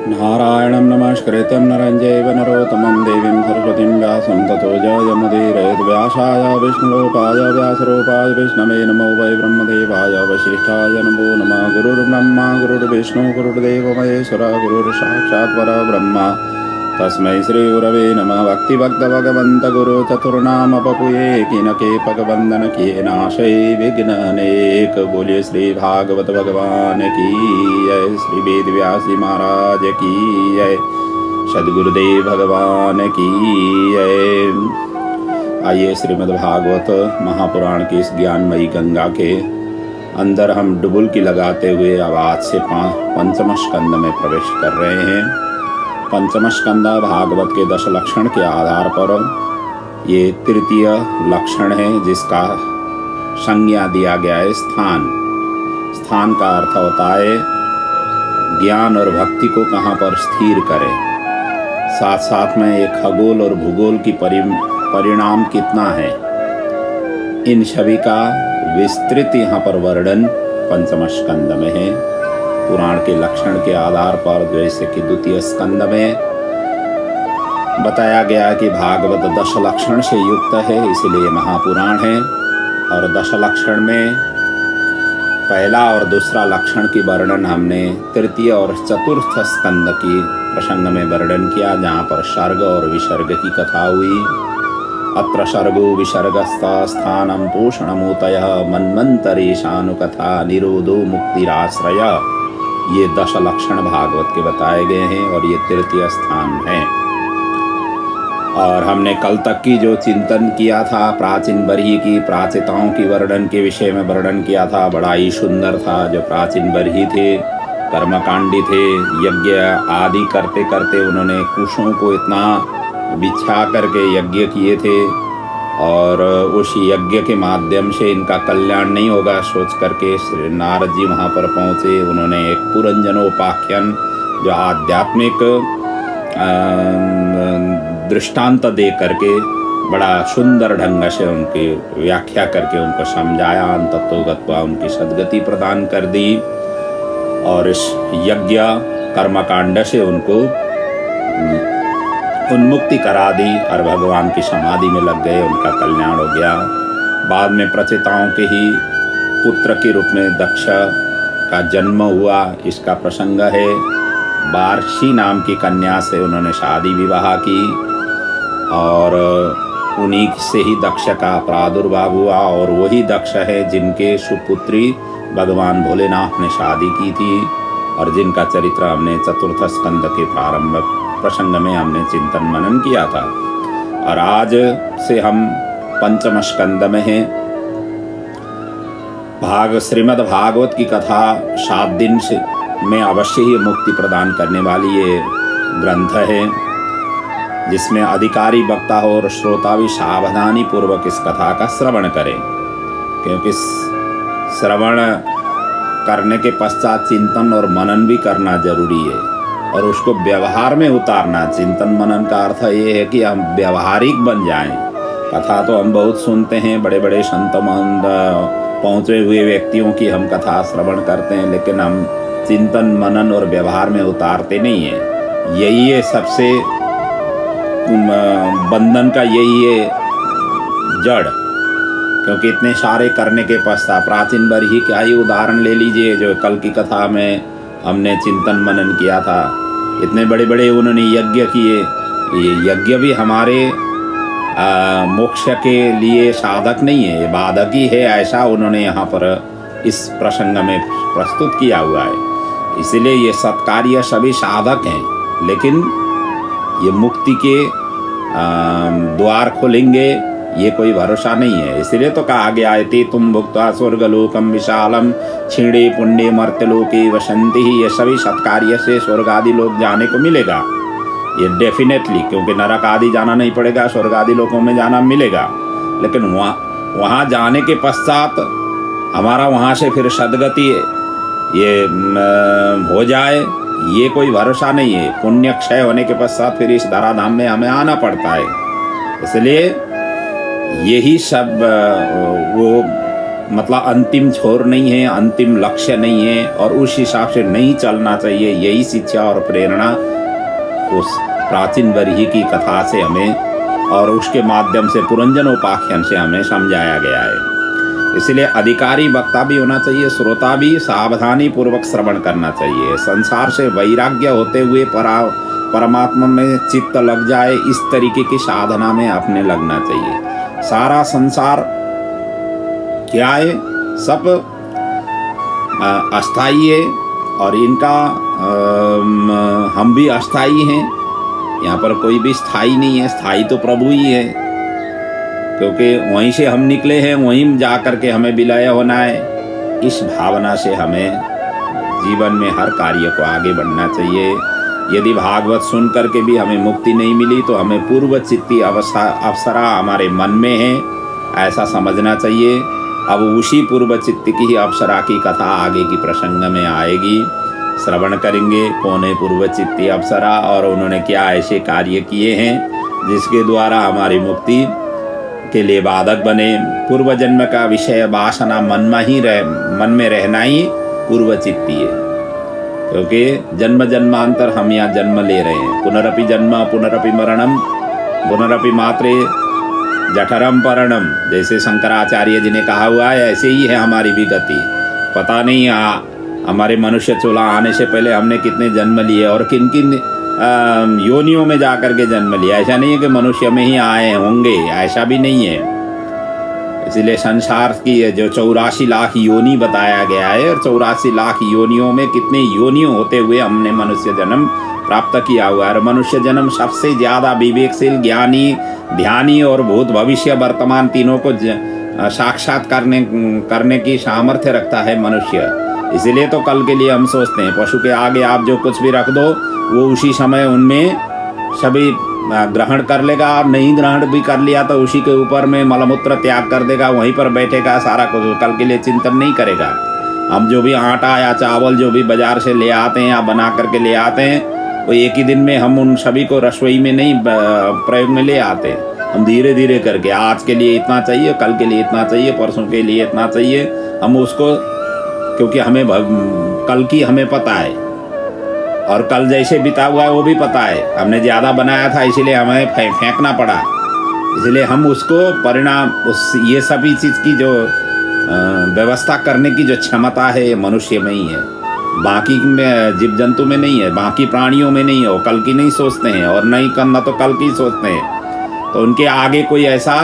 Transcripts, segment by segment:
नारायणं नमस्कृतं नरं चैव नरोत्तमं देवीं सरस्वतीं व्यासं ततो जयमुदीरयेत्। व्यासाय विष्णुरूपाय व्यासरूपाय विष्णवे नमो वै ब्रह्मदेवाय वसिष्ठाय नमो नमः। गुरुर्ब्रह्मा गुरुर्विष्णु गुरुर्देवो महेश्वरः गुरुर्साक्षात् परब्रह्म तस्मै श्रीगुरवे नमः। भक्तिभक्तभगवन्त गुरु चतुर्नामपपुये किनके पगवंदन किए नाशै विघ्ननेक। बोलिए श्री भागवत भगवान की जय, श्री वेद व्यास जी महाराज की जय, सद्गुरुदेव भगवान की जय। आइए श्रीमद्भागवत महापुराण की इस ज्ञानमयी गंगा के अंदर हम डुबुलकी लगाते हुए अब आज से पंचम स्कंद में प्रवेश कर रहे हैं। पंचम स्कंद भागवत के 10 लक्षण के आधार पर ये तृतीय लक्षण है, जिसका संज्ञा दिया गया है स्थान। स्थान का अर्थ होता है ज्ञान और भक्ति को कहाँ पर स्थिर करें। साथ साथ में एक खगोल और भूगोल की परिणाम कितना है, इन सभी का विस्तृत यहाँ पर वर्णन पंचम स्कंद में है। पुराण के लक्षण के आधार पर जैसे कि द्वितीय स्कंद में बताया गया कि भागवत 10 लक्षण से युक्त है, इसलिए महापुराण है। और 10 लक्षण में पहला और दूसरा लक्षण की वर्णन हमने तृतीय और चतुर्थ स्कंद की प्रसंग में वर्णन किया, जहाँ पर सर्ग और विसर्ग की कथा हुई। अत्र सर्गो विसर्गस्थ स्थानम पोषणमूतयः मन्वन्तरेशानुकथा निरोधो मुक्तिराश्रय। ये 10 लक्षण भागवत के बताए गए हैं और ये तृतीय स्थान है। और हमने कल तक की जो चिंतन किया था प्राचीन बरही की प्राचीताओं की वर्णन के विषय में वर्णन किया था, बड़ा ही सुंदर था। जो प्राचीन बरही थे, कर्मकांडी थे, यज्ञ आदि करते करते उन्होंने कुशों को इतना बिछा करके यज्ञ किए थे, और उस यज्ञ के माध्यम से इनका कल्याण नहीं होगा सोच करके श्री नारद जी वहाँ पर पहुँचे। उन्होंने एक पुरंजनोपाख्यान जो आध्यात्मिक दृष्टांत दे करके बड़ा सुंदर ढंग से उनकी व्याख्या करके उनको समझाया, अंततोगत्वा उनकी सद्गति प्रदान कर दी। और इस यज्ञ कर्मकांड से उनको उन्मुक्ति करा दी और भगवान की समाधि में लग गए, उनका कल्याण हो गया। बाद में प्रचेताओं के ही पुत्र के रूप में दक्ष का जन्म हुआ, इसका प्रसंग है। वार्षी नाम की कन्या से उन्होंने शादी विवाह की और उन्हीं से ही दक्ष का प्रादुर्भाव हुआ, और वही दक्ष है जिनके सुपुत्री भगवान भोलेनाथ ने शादी की थी, और जिनका चरित्र हमने चतुर्थ स्कंद के प्रारंभ प्रसंग में हमने चिंतन मनन किया था। और आज से हम पंचम स्कंद में हैं। श्रीमद् भागवत की कथा 7 दिन से में अवश्य ही मुक्ति प्रदान करने वाली ये ग्रंथ है, जिसमें अधिकारी वक्ता हो और श्रोता भी सावधानी पूर्वक इस कथा का श्रवण करें, क्योंकि श्रवण करने के पश्चात चिंतन और मनन भी करना जरूरी है, और उसको व्यवहार में उतारना। चिंतन मनन का अर्थ ये है कि हम व्यवहारिक बन जाएं। कथा तो हम बहुत सुनते हैं, बड़े बड़े संत महंत पहुँचे हुए व्यक्तियों की हम कथा श्रवण करते हैं, लेकिन हम चिंतन मनन और व्यवहार में उतारते नहीं हैं। यही है सबसे बंधन का, यही है जड़। क्योंकि इतने सारे करने के पश्चात प्राचीन बरही का ही उदाहरण ले लीजिए, जो कल की कथा में हमने चिंतन मनन किया था। इतने बड़े बड़े उन्होंने यज्ञ किए, ये यज्ञ भी हमारे मोक्ष के लिए साधक नहीं है, ये बाधक ही है, ऐसा उन्होंने यहाँ पर इस प्रसंग में प्रस्तुत किया हुआ है। इसलिए ये सत्कार्य सभी साधक हैं, लेकिन ये मुक्ति के द्वार खोलेंगे ये कोई भरोसा नहीं है। इसलिए तो कहा गया है ते तुम भुक्त्वा स्वर्गलोकम विशालम क्षीणे पुण्य मर्त्यलोके वसंति ही। ये सभी सत्कार्य से स्वर्ग आदि लोक जाने को मिलेगा, ये डेफिनेटली, क्योंकि नरक आदि जाना नहीं पड़ेगा, स्वर्ग आदि लोकों में जाना मिलेगा। लेकिन वहाँ जाने के पश्चात हमारा वहाँ से फिर सद्गति ये हो जाए, ये कोई भरोसा नहीं है। पुण्य क्षय होने के पश्चात फिर इस धराधाम में हमें आना पड़ता है। इसलिए यही सब वो मतलब अंतिम छोर नहीं है, अंतिम लक्ष्य नहीं है, और उस हिसाब से नहीं चलना चाहिए। यही शिक्षा और प्रेरणा उस प्राचीन बरही की कथा से हमें और उसके माध्यम से पुरंजनोपाख्यान से हमें समझाया गया है। इसलिए अधिकारी वक्ता भी होना चाहिए, श्रोता भी सावधानी पूर्वक श्रवण करना चाहिए। संसार से वैराग्य होते हुए परमात्मा में चित्त लग जाए, इस तरीके की साधना में अपने लगना चाहिए। सारा संसार क्या है, सब अस्थाई है, और इनका हम भी अस्थाई हैं। यहाँ पर कोई भी स्थाई नहीं है, स्थाई तो प्रभु ही है, क्योंकि वहीं से हम निकले हैं, वहीं जा कर के हमें विलय होना है। इस भावना से हमें जीवन में हर कार्य को आगे बढ़ना चाहिए। यदि भागवत सुन करके भी हमें मुक्ति नहीं मिली तो हमें पूर्व चित्ती अप्सरा हमारे मन में है, ऐसा समझना चाहिए। अब उसी पूर्व चित्त की ही अप्सरा की कथा आगे की प्रसंग में आएगी, श्रवण करेंगे। कौन है पूर्व चित्ती अप्सरा और उन्होंने क्या ऐसे कार्य किए हैं जिसके द्वारा हमारी मुक्ति के लिए बाधक बने। पूर्व जन्म का विषय वासना मन में रहना ही पूर्व चित्ती है, क्योंकि जन्म जन्मांतर हम यहाँ जन्म ले रहे हैं। पुनरपि जन्म पुनरपि मरणम पुनरपि मात्रे जठरम परणम, जैसे शंकराचार्य जी ने कहा हुआ है, ऐसे ही है हमारी भी गति। पता नहीं हमारे मनुष्य चूल्हा आने से पहले हमने कितने जन्म लिए और किन किन योनियों में जाकर के जन्म लिया। ऐसा नहीं है कि मनुष्य में ही आए होंगे, ऐसा भी नहीं है। इसलिए संसार की जो 84 लाख योनि बताया गया है, और 84 लाख योनियों में कितने योनियों होते हुए हमने मनुष्य जन्म प्राप्त किया हुआ है। मनुष्य जन्म सबसे ज्यादा विवेकशील, ज्ञानी, ध्यानी और भूत भविष्य वर्तमान तीनों को साक्षात करने की सामर्थ्य रखता है मनुष्य। इसीलिए तो कल के लिए हम सोचते हैं। पशु के आगे आप जो कुछ भी रख दो वो उसी समय उनमें सभी ग्रहण कर लेगा, और नहीं ग्रहण भी कर लिया तो उसी के ऊपर में मलमूत्र त्याग कर देगा, वहीं पर बैठेगा, सारा कुछ कल के लिए चिंतन नहीं करेगा। हम जो भी आटा या चावल जो भी बाजार से ले आते हैं या बना करके ले आते हैं, वो एक ही दिन में हम उन सभी को रसोई में नहीं प्रयोग में ले आते। हम धीरे धीरे करके आज के लिए इतना चाहिए, कल के लिए इतना चाहिए, परसों के लिए इतना चाहिए, हम उसको, क्योंकि हमें कल की हमें पता है और कल जैसे बिता हुआ है वो भी पता है। हमने ज़्यादा बनाया था इसलिए हमें फेंकना पड़ा, इसलिए हम उसको परिणाम ये सभी चीज़ की जो व्यवस्था करने की जो क्षमता है मनुष्य में ही है, बाकी में जीव जंतु में नहीं है, बाकी प्राणियों में नहीं है। वो कल की नहीं सोचते हैं और नहीं करना तो कल की सोचते हैं। तो उनके आगे कोई ऐसा,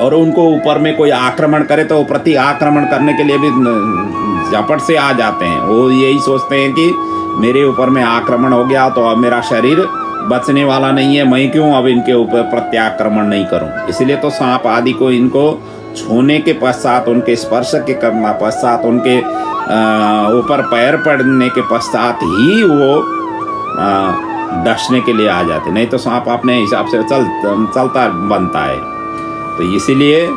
और उनको ऊपर में कोई आक्रमण करे तो वो प्रति आक्रमण करने के लिए भी झपट से आ जाते हैं। वो यही सोचते हैं कि मेरे ऊपर में आक्रमण हो गया तो अब मेरा शरीर बचने वाला नहीं है, मैं क्यों अब इनके ऊपर प्रत्याक्रमण नहीं करूं। इसलिए तो सांप आदि को इनको छूने के पश्चात, उनके स्पर्श के पश्चात, उनके ऊपर पैर पड़ने के पश्चात ही वो डसने के लिए आ जाते, नहीं तो सांप अपने हिसाब से चलता बनता है। तो इसीलिए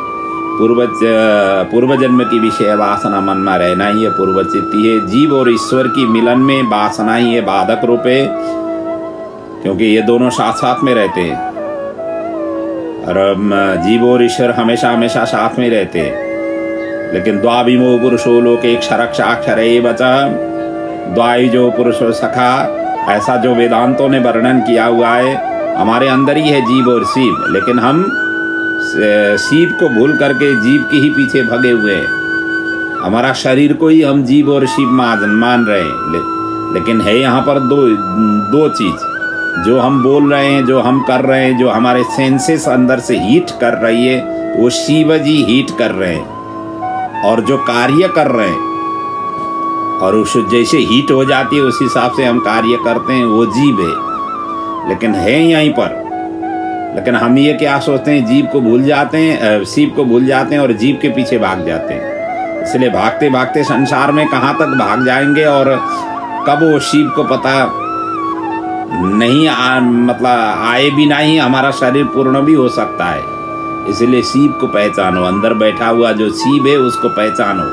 पूर्व जन्म की विषय वासना मन में रहना ही है पूर्व चित्ती है। जीव और ईश्वर की मिलन में वासना ही है बाधक रूप है, क्योंकि ये दोनों साथ साथ में रहते हैं और जीव और ईश्वर हमेशा हमेशा साथ में रहते हैं। लेकिन द्वाविमो पुरुषो लोके क्षरक्षाक्षर बचा, द्वाई जो पुरुषो सखा, ऐसा जो वेदांतों ने वर्णन किया हुआ है, हमारे अंदर ही है जीव और शिव, लेकिन हम शिव को भूल करके जीव के ही पीछे भगे हुए हैं। हमारा शरीर को ही हम जीव और शिव मान रहे हैं, लेकिन है यहाँ पर दो चीज, जो हम बोल रहे हैं, जो हम कर रहे हैं, जो हमारे सेंसेस अंदर से हीट कर रही है, वो शिव जी हीट कर रहे हैं। और जो कार्य कर रहे हैं और उस जैसे हीट हो जाती है उस हिसाब से हम कार्य करते हैं, वो जीव है, लेकिन है यहीं पर। लेकिन हम ये क्या सोचते हैं, जीव को भूल जाते हैं, शिव को भूल जाते हैं और जीव के पीछे भाग जाते हैं। इसलिए भागते भागते संसार में कहाँ तक भाग जाएंगे और कब वो शिव को पता नहीं मतलब आए भी नहीं, हमारा शरीर पूर्ण भी हो सकता है। इसलिए शिव को पहचानो, अंदर बैठा हुआ जो शिव है उसको पहचानो,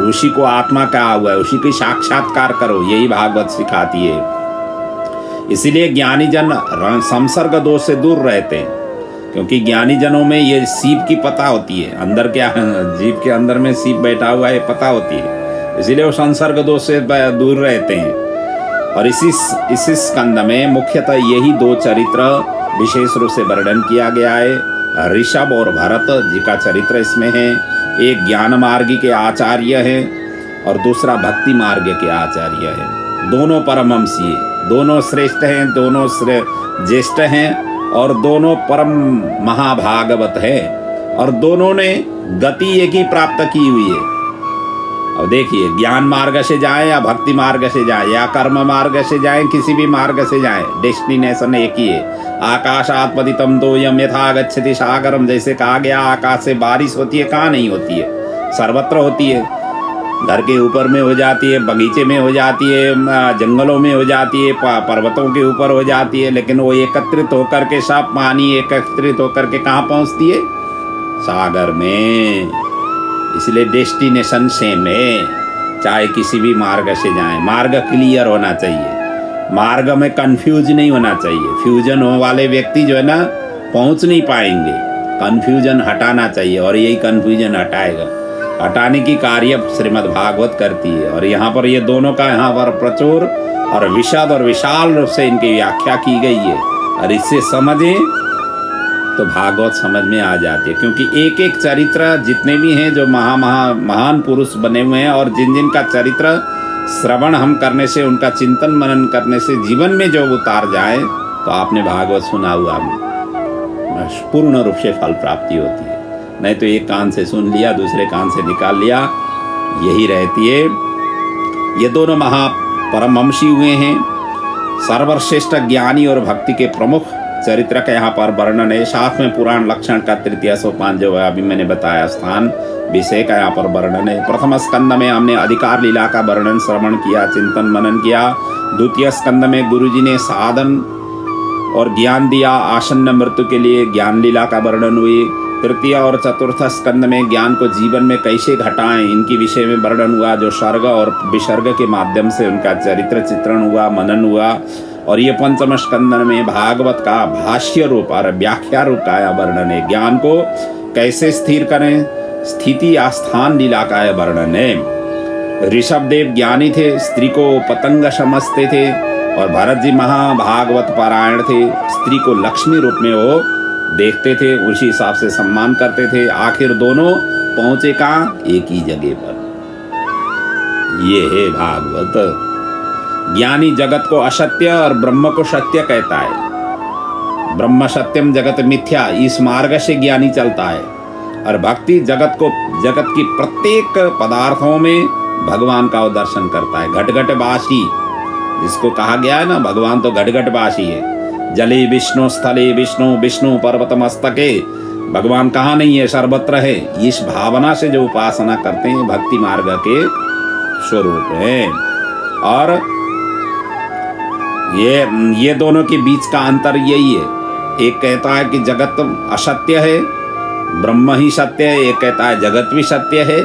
उसी को आत्मा कहा हुआ है, उसी की साक्षात्कार करो, यही भागवत सिखाती है। इसीलिए ज्ञानी जन संसर्ग दोष से दूर रहते हैं, क्योंकि ज्ञानी जनों में ये सीप की पता होती है, अंदर क्या जीभ के अंदर में सीप बैठा हुआ है पता होती है, इसीलिए वो संसर्ग दोष से दूर रहते हैं। और इसी स्कंद में मुख्यतः यही दो चरित्र विशेष रूप से वर्णन किया गया है। ऋषभ और भरत जी का चरित्र इसमें है। एक ज्ञान मार्ग के आचार्य है और दूसरा भक्ति मार्ग के आचार्य है। दोनों परमहंसी, दोनों श्रेष्ठ हैं, दोनों ज्येष्ठ हैं और दोनों परम महाभागवत है और दोनों ने गति एक ही प्राप्त की हुई है। अब देखिए, ज्ञान मार्ग से जाए या भक्ति मार्ग से जाए या कर्म मार्ग से जाए, किसी भी मार्ग से जाए, डेस्टिनेशन एक ही है। आकाशात् पतितं तोयं यथा गच्छति सागरम, जैसे कहा गया आकाश से बारिश होती है, कहाँ नहीं होती है, सर्वत्र होती है। घर के ऊपर में हो जाती है, बगीचे में हो जाती है, जंगलों में हो जाती है, पर्वतों के ऊपर हो जाती है, लेकिन वो एकत्रित होकर के सब पानी एकत्रित होकर के कहाँ पहुँचती है? सागर में। इसलिए डेस्टिनेशन सेम है, चाहे किसी भी मार्ग से जाएं। मार्ग क्लियर होना चाहिए, मार्ग में कंफ्यूज नहीं होना चाहिए। फ्यूजन होने वाले व्यक्ति जो है ना पहुँच नहीं पाएंगे। कंफ्यूजन हटाना चाहिए और यही कंफ्यूजन हटाएगा। हटाने की कार्य श्रीमद् भागवत करती है। और यहाँ पर ये दोनों का यहाँ पर प्रचुर और विशद और विशाल रूप से इनकी व्याख्या की गई है। और इससे समझें तो भागवत समझ में आ जाती है, क्योंकि एक एक चरित्र जितने भी हैं जो महान पुरुष बने हुए हैं और जिन जिन का चरित्र श्रवण हम करने से, उनका चिंतन मनन करने से जीवन में जो उतार जाए, तो आपने भागवत सुना हुआ पूर्ण रूप से फल प्राप्ति होती है। नहीं तो एक कान से सुन लिया, दूसरे कान से निकाल लिया, यही रहती है। ये दोनों महापरमहंसी हुए हैं, सर्वश्रेष्ठ ज्ञानी और भक्ति के प्रमुख चरित्र का यहाँ पर वर्णन है। साथ में पुराण लक्षण का तृतीय सोपान जो है अभी मैंने बताया, स्थान विषय का यहाँ पर वर्णन है। प्रथम स्कंद में हमने अधिकार लीला का वर्णन श्रवण किया, चिंतन मनन किया। द्वितीय स्कंद में गुरुजी ने साधन और ज्ञान दिया, आसन्न मृत्यु के लिए ज्ञान लीला का वर्णन हुई। तृतीय और चतुर्थ स्कंद में ज्ञान को जीवन में कैसे घटाएं, इनकी विषय में वर्णन हुआ, जो सर्ग और विसर्ग के माध्यम से उनका चरित्र चित्रण हुआ, मनन हुआ। और ये पंचम स्कंद में भागवत का भाष्य रूप और व्याख्या रूप का वर्णन है। ज्ञान को कैसे स्थिर करें, स्थिति आस्थान लीला का वर्णन है। ऋषभ देव ज्ञानी थे, स्त्री को पतंग समझते थे और भरत जी महाभागवत पारायण थे। स्त्री को लक्ष्मी रूप में वो देखते थे, उसी हिसाब से सम्मान करते थे। आखिर दोनों पहुंचे कहाँ? एक ही जगह पर। ये है भागवत। ज्ञानी जगत को असत्य और ब्रह्म को सत्य कहता है। ब्रह्म सत्यम जगत मिथ्या, इस मार्ग से ज्ञानी चलता है। और भक्ति जगत की प्रत्येक पदार्थों में भगवान का दर्शन करता है। घट घट वासी, जिसको कहा गया है ना, भगवान तो घट घट वासी है। जले विष्णु, स्थले विष्णु, विष्णु पर्वत मस्तके, भगवान कहाँ नहीं है, सर्वत्र है। इस भावना से जो उपासना करते हैं भक्ति मार्ग के स्वरूप है। और ये दोनों के बीच का अंतर यही है। एक कहता है कि जगत असत्य है, ब्रह्म ही सत्य है। एक कहता है जगत भी सत्य है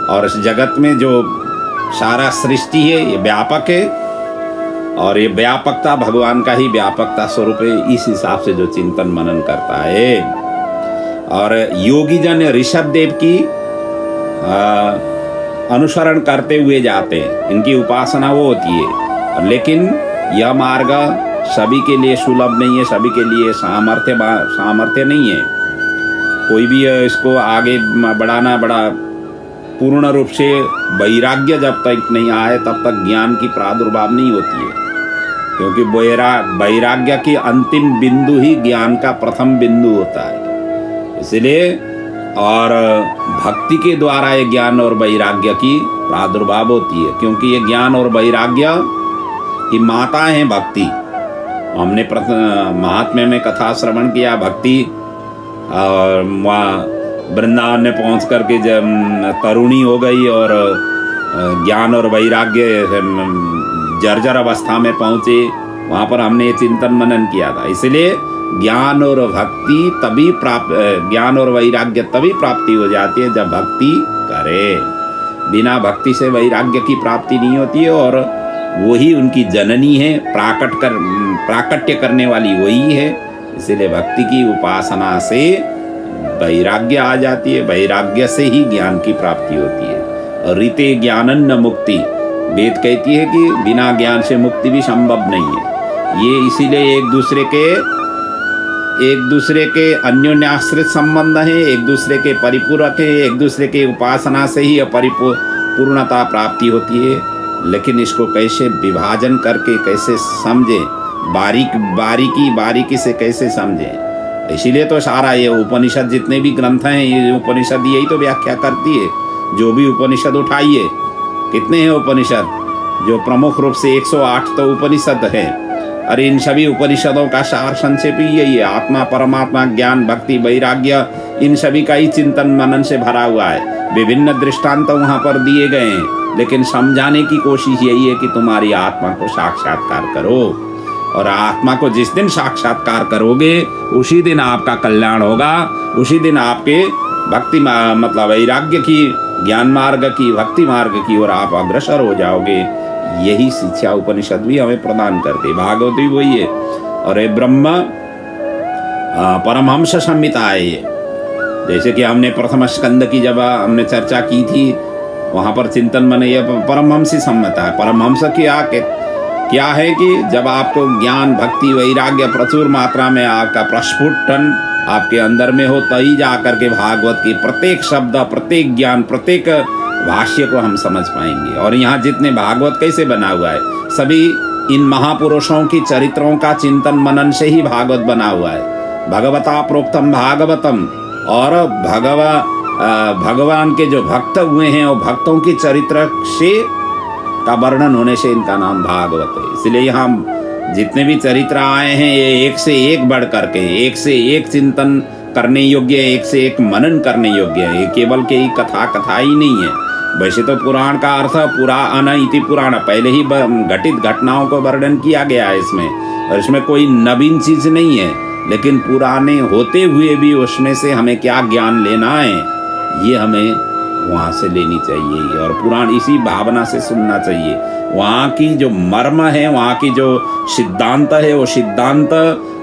और इस जगत में जो सारा सृष्टि है ये व्यापक है और ये व्यापकता भगवान का ही व्यापकता स्वरूप है। इस हिसाब से जो चिंतन मनन करता है। और योगी जन ऋषभ देव की अनुसरण करते हुए जाते हैं, इनकी उपासना वो होती है। लेकिन यह मार्ग सभी के लिए सुलभ नहीं है, सभी के लिए सामर्थ्य नहीं है। कोई भी इसको आगे बढ़ाना बड़ा पूर्ण रूप से वैराग्य जब तक नहीं आए तब तक ज्ञान की प्रादुर्भाव नहीं होती है, क्योंकि वैराग्य की अंतिम बिंदु ही ज्ञान का प्रथम बिंदु होता है। इसलिए और भक्ति के द्वारा ये ज्ञान और वैराग्य की प्रादुर्भाव होती है, क्योंकि ये ज्ञान और वैराग्य की माता है भक्ति। हमने महात्म्य में कथा श्रवण किया, भक्ति और वहाँ वृंदावन में पहुँच करके जब तरुणी हो गई और ज्ञान और वैराग्य जर्जर अवस्था में पहुँचे, वहाँ पर हमने चिंतन मनन किया था। इसलिए ज्ञान और वैराग्य तभी प्राप्ति हो जाती है जब भक्ति करे। बिना भक्ति से वैराग्य की प्राप्ति नहीं होती है और वही उनकी जननी है, प्राकट्य करने वाली वही है। इसीलिए भक्ति की उपासना से वैराग्य आ जाती है, वैराग्य से ही ज्ञान की प्राप्ति होती है। और रीते ज्ञानन न मुक्ति, वेद कहती है कि बिना ज्ञान से मुक्ति भी संभव नहीं है। ये इसीलिए एक दूसरे के अन्योन्याश्रित संबंध है, एक दूसरे के परिपूरक है, एक दूसरे के उपासना से ही पूर्णता प्राप्ति होती है। लेकिन इसको कैसे विभाजन करके कैसे समझें, बारीकी से कैसे समझें। इसीलिए तो सारा ये उपनिषद, जितने भी ग्रंथ हैं, ये उपनिषद यही तो व्याख्या करती है। जो भी उपनिषद उठाइए, कितने हैं उपनिषद, जो प्रमुख रूप से 108 तो उपनिषद है। अरे इन सभी उपनिषदों का सार संक्षेप ही यही है। आत्मा, परमात्मा, ज्ञान, भक्ति, वैराग्य, इन सभी का ही चिंतन मनन से भरा हुआ है। विभिन्न दृष्टांत वहाँ पर दिए गए हैं, लेकिन समझाने की कोशिश यही है कि तुम्हारी आत्मा को साक्षात्कार करो। और आत्मा को जिस दिन साक्षात्कार करोगे, उसी दिन आपका कल्याण होगा, उसी दिन आपके भक्ति मतलब वैराग्य की, ज्ञान मार्ग की, भक्ति मार्ग की ओर आप अग्रसर हो जाओगे। यही शिक्षा उपनिषद भी हमें प्रदान करते, भागवत भी वही है। और ये ब्रह्म परमहंस संहिता है ये। जैसे कि हमने प्रथम स्कंद की जब हमने चर्चा की थी, वहाँ पर चिंतन मन ये परमहंसी संहिता है। परमहंस क्या है कि जब आपको ज्ञान, भक्ति, वैराग्य प्रचुर मात्रा में आपका प्रस्फुटन आपके अंदर में हो, तभी जा करके भागवत की प्रत्येक शब्द, प्रत्येक ज्ञान, प्रत्येक भाष्य को हम समझ पाएंगे। और यहाँ जितने भागवत कैसे बना हुआ है, सभी इन महापुरुषों की चरित्रों का चिंतन मनन से ही भागवत बना हुआ है। भगवता प्रोक्तम भागवतम, और भगवान के जो भक्त हुए हैं, वो भक्तों की चरित्र से का वर्णन होने से इनका नाम भागवत है। इसलिए यहाँ जितने भी चरित्र आए हैं, ये एक से एक बढ़ करके, एक से एक चिंतन करने योग्य है, एक से एक मनन करने योग्य है। ये केवल के ही कथा ही नहीं है। वैसे तो पुराण का अर्थ पुराण इति पुराण, पहले ही घटित घटनाओं को वर्णन किया गया है इसमें, और इसमें कोई नवीन चीज नहीं है। लेकिन पुराने होते हुए भी उसमें से हमें क्या ज्ञान लेना है, ये हमें वहाँ से लेनी चाहिए। और पुराण इसी भावना से सुनना चाहिए। वहाँ की जो मर्म है, वहाँ की जो सिद्धांत है, वो सिद्धांत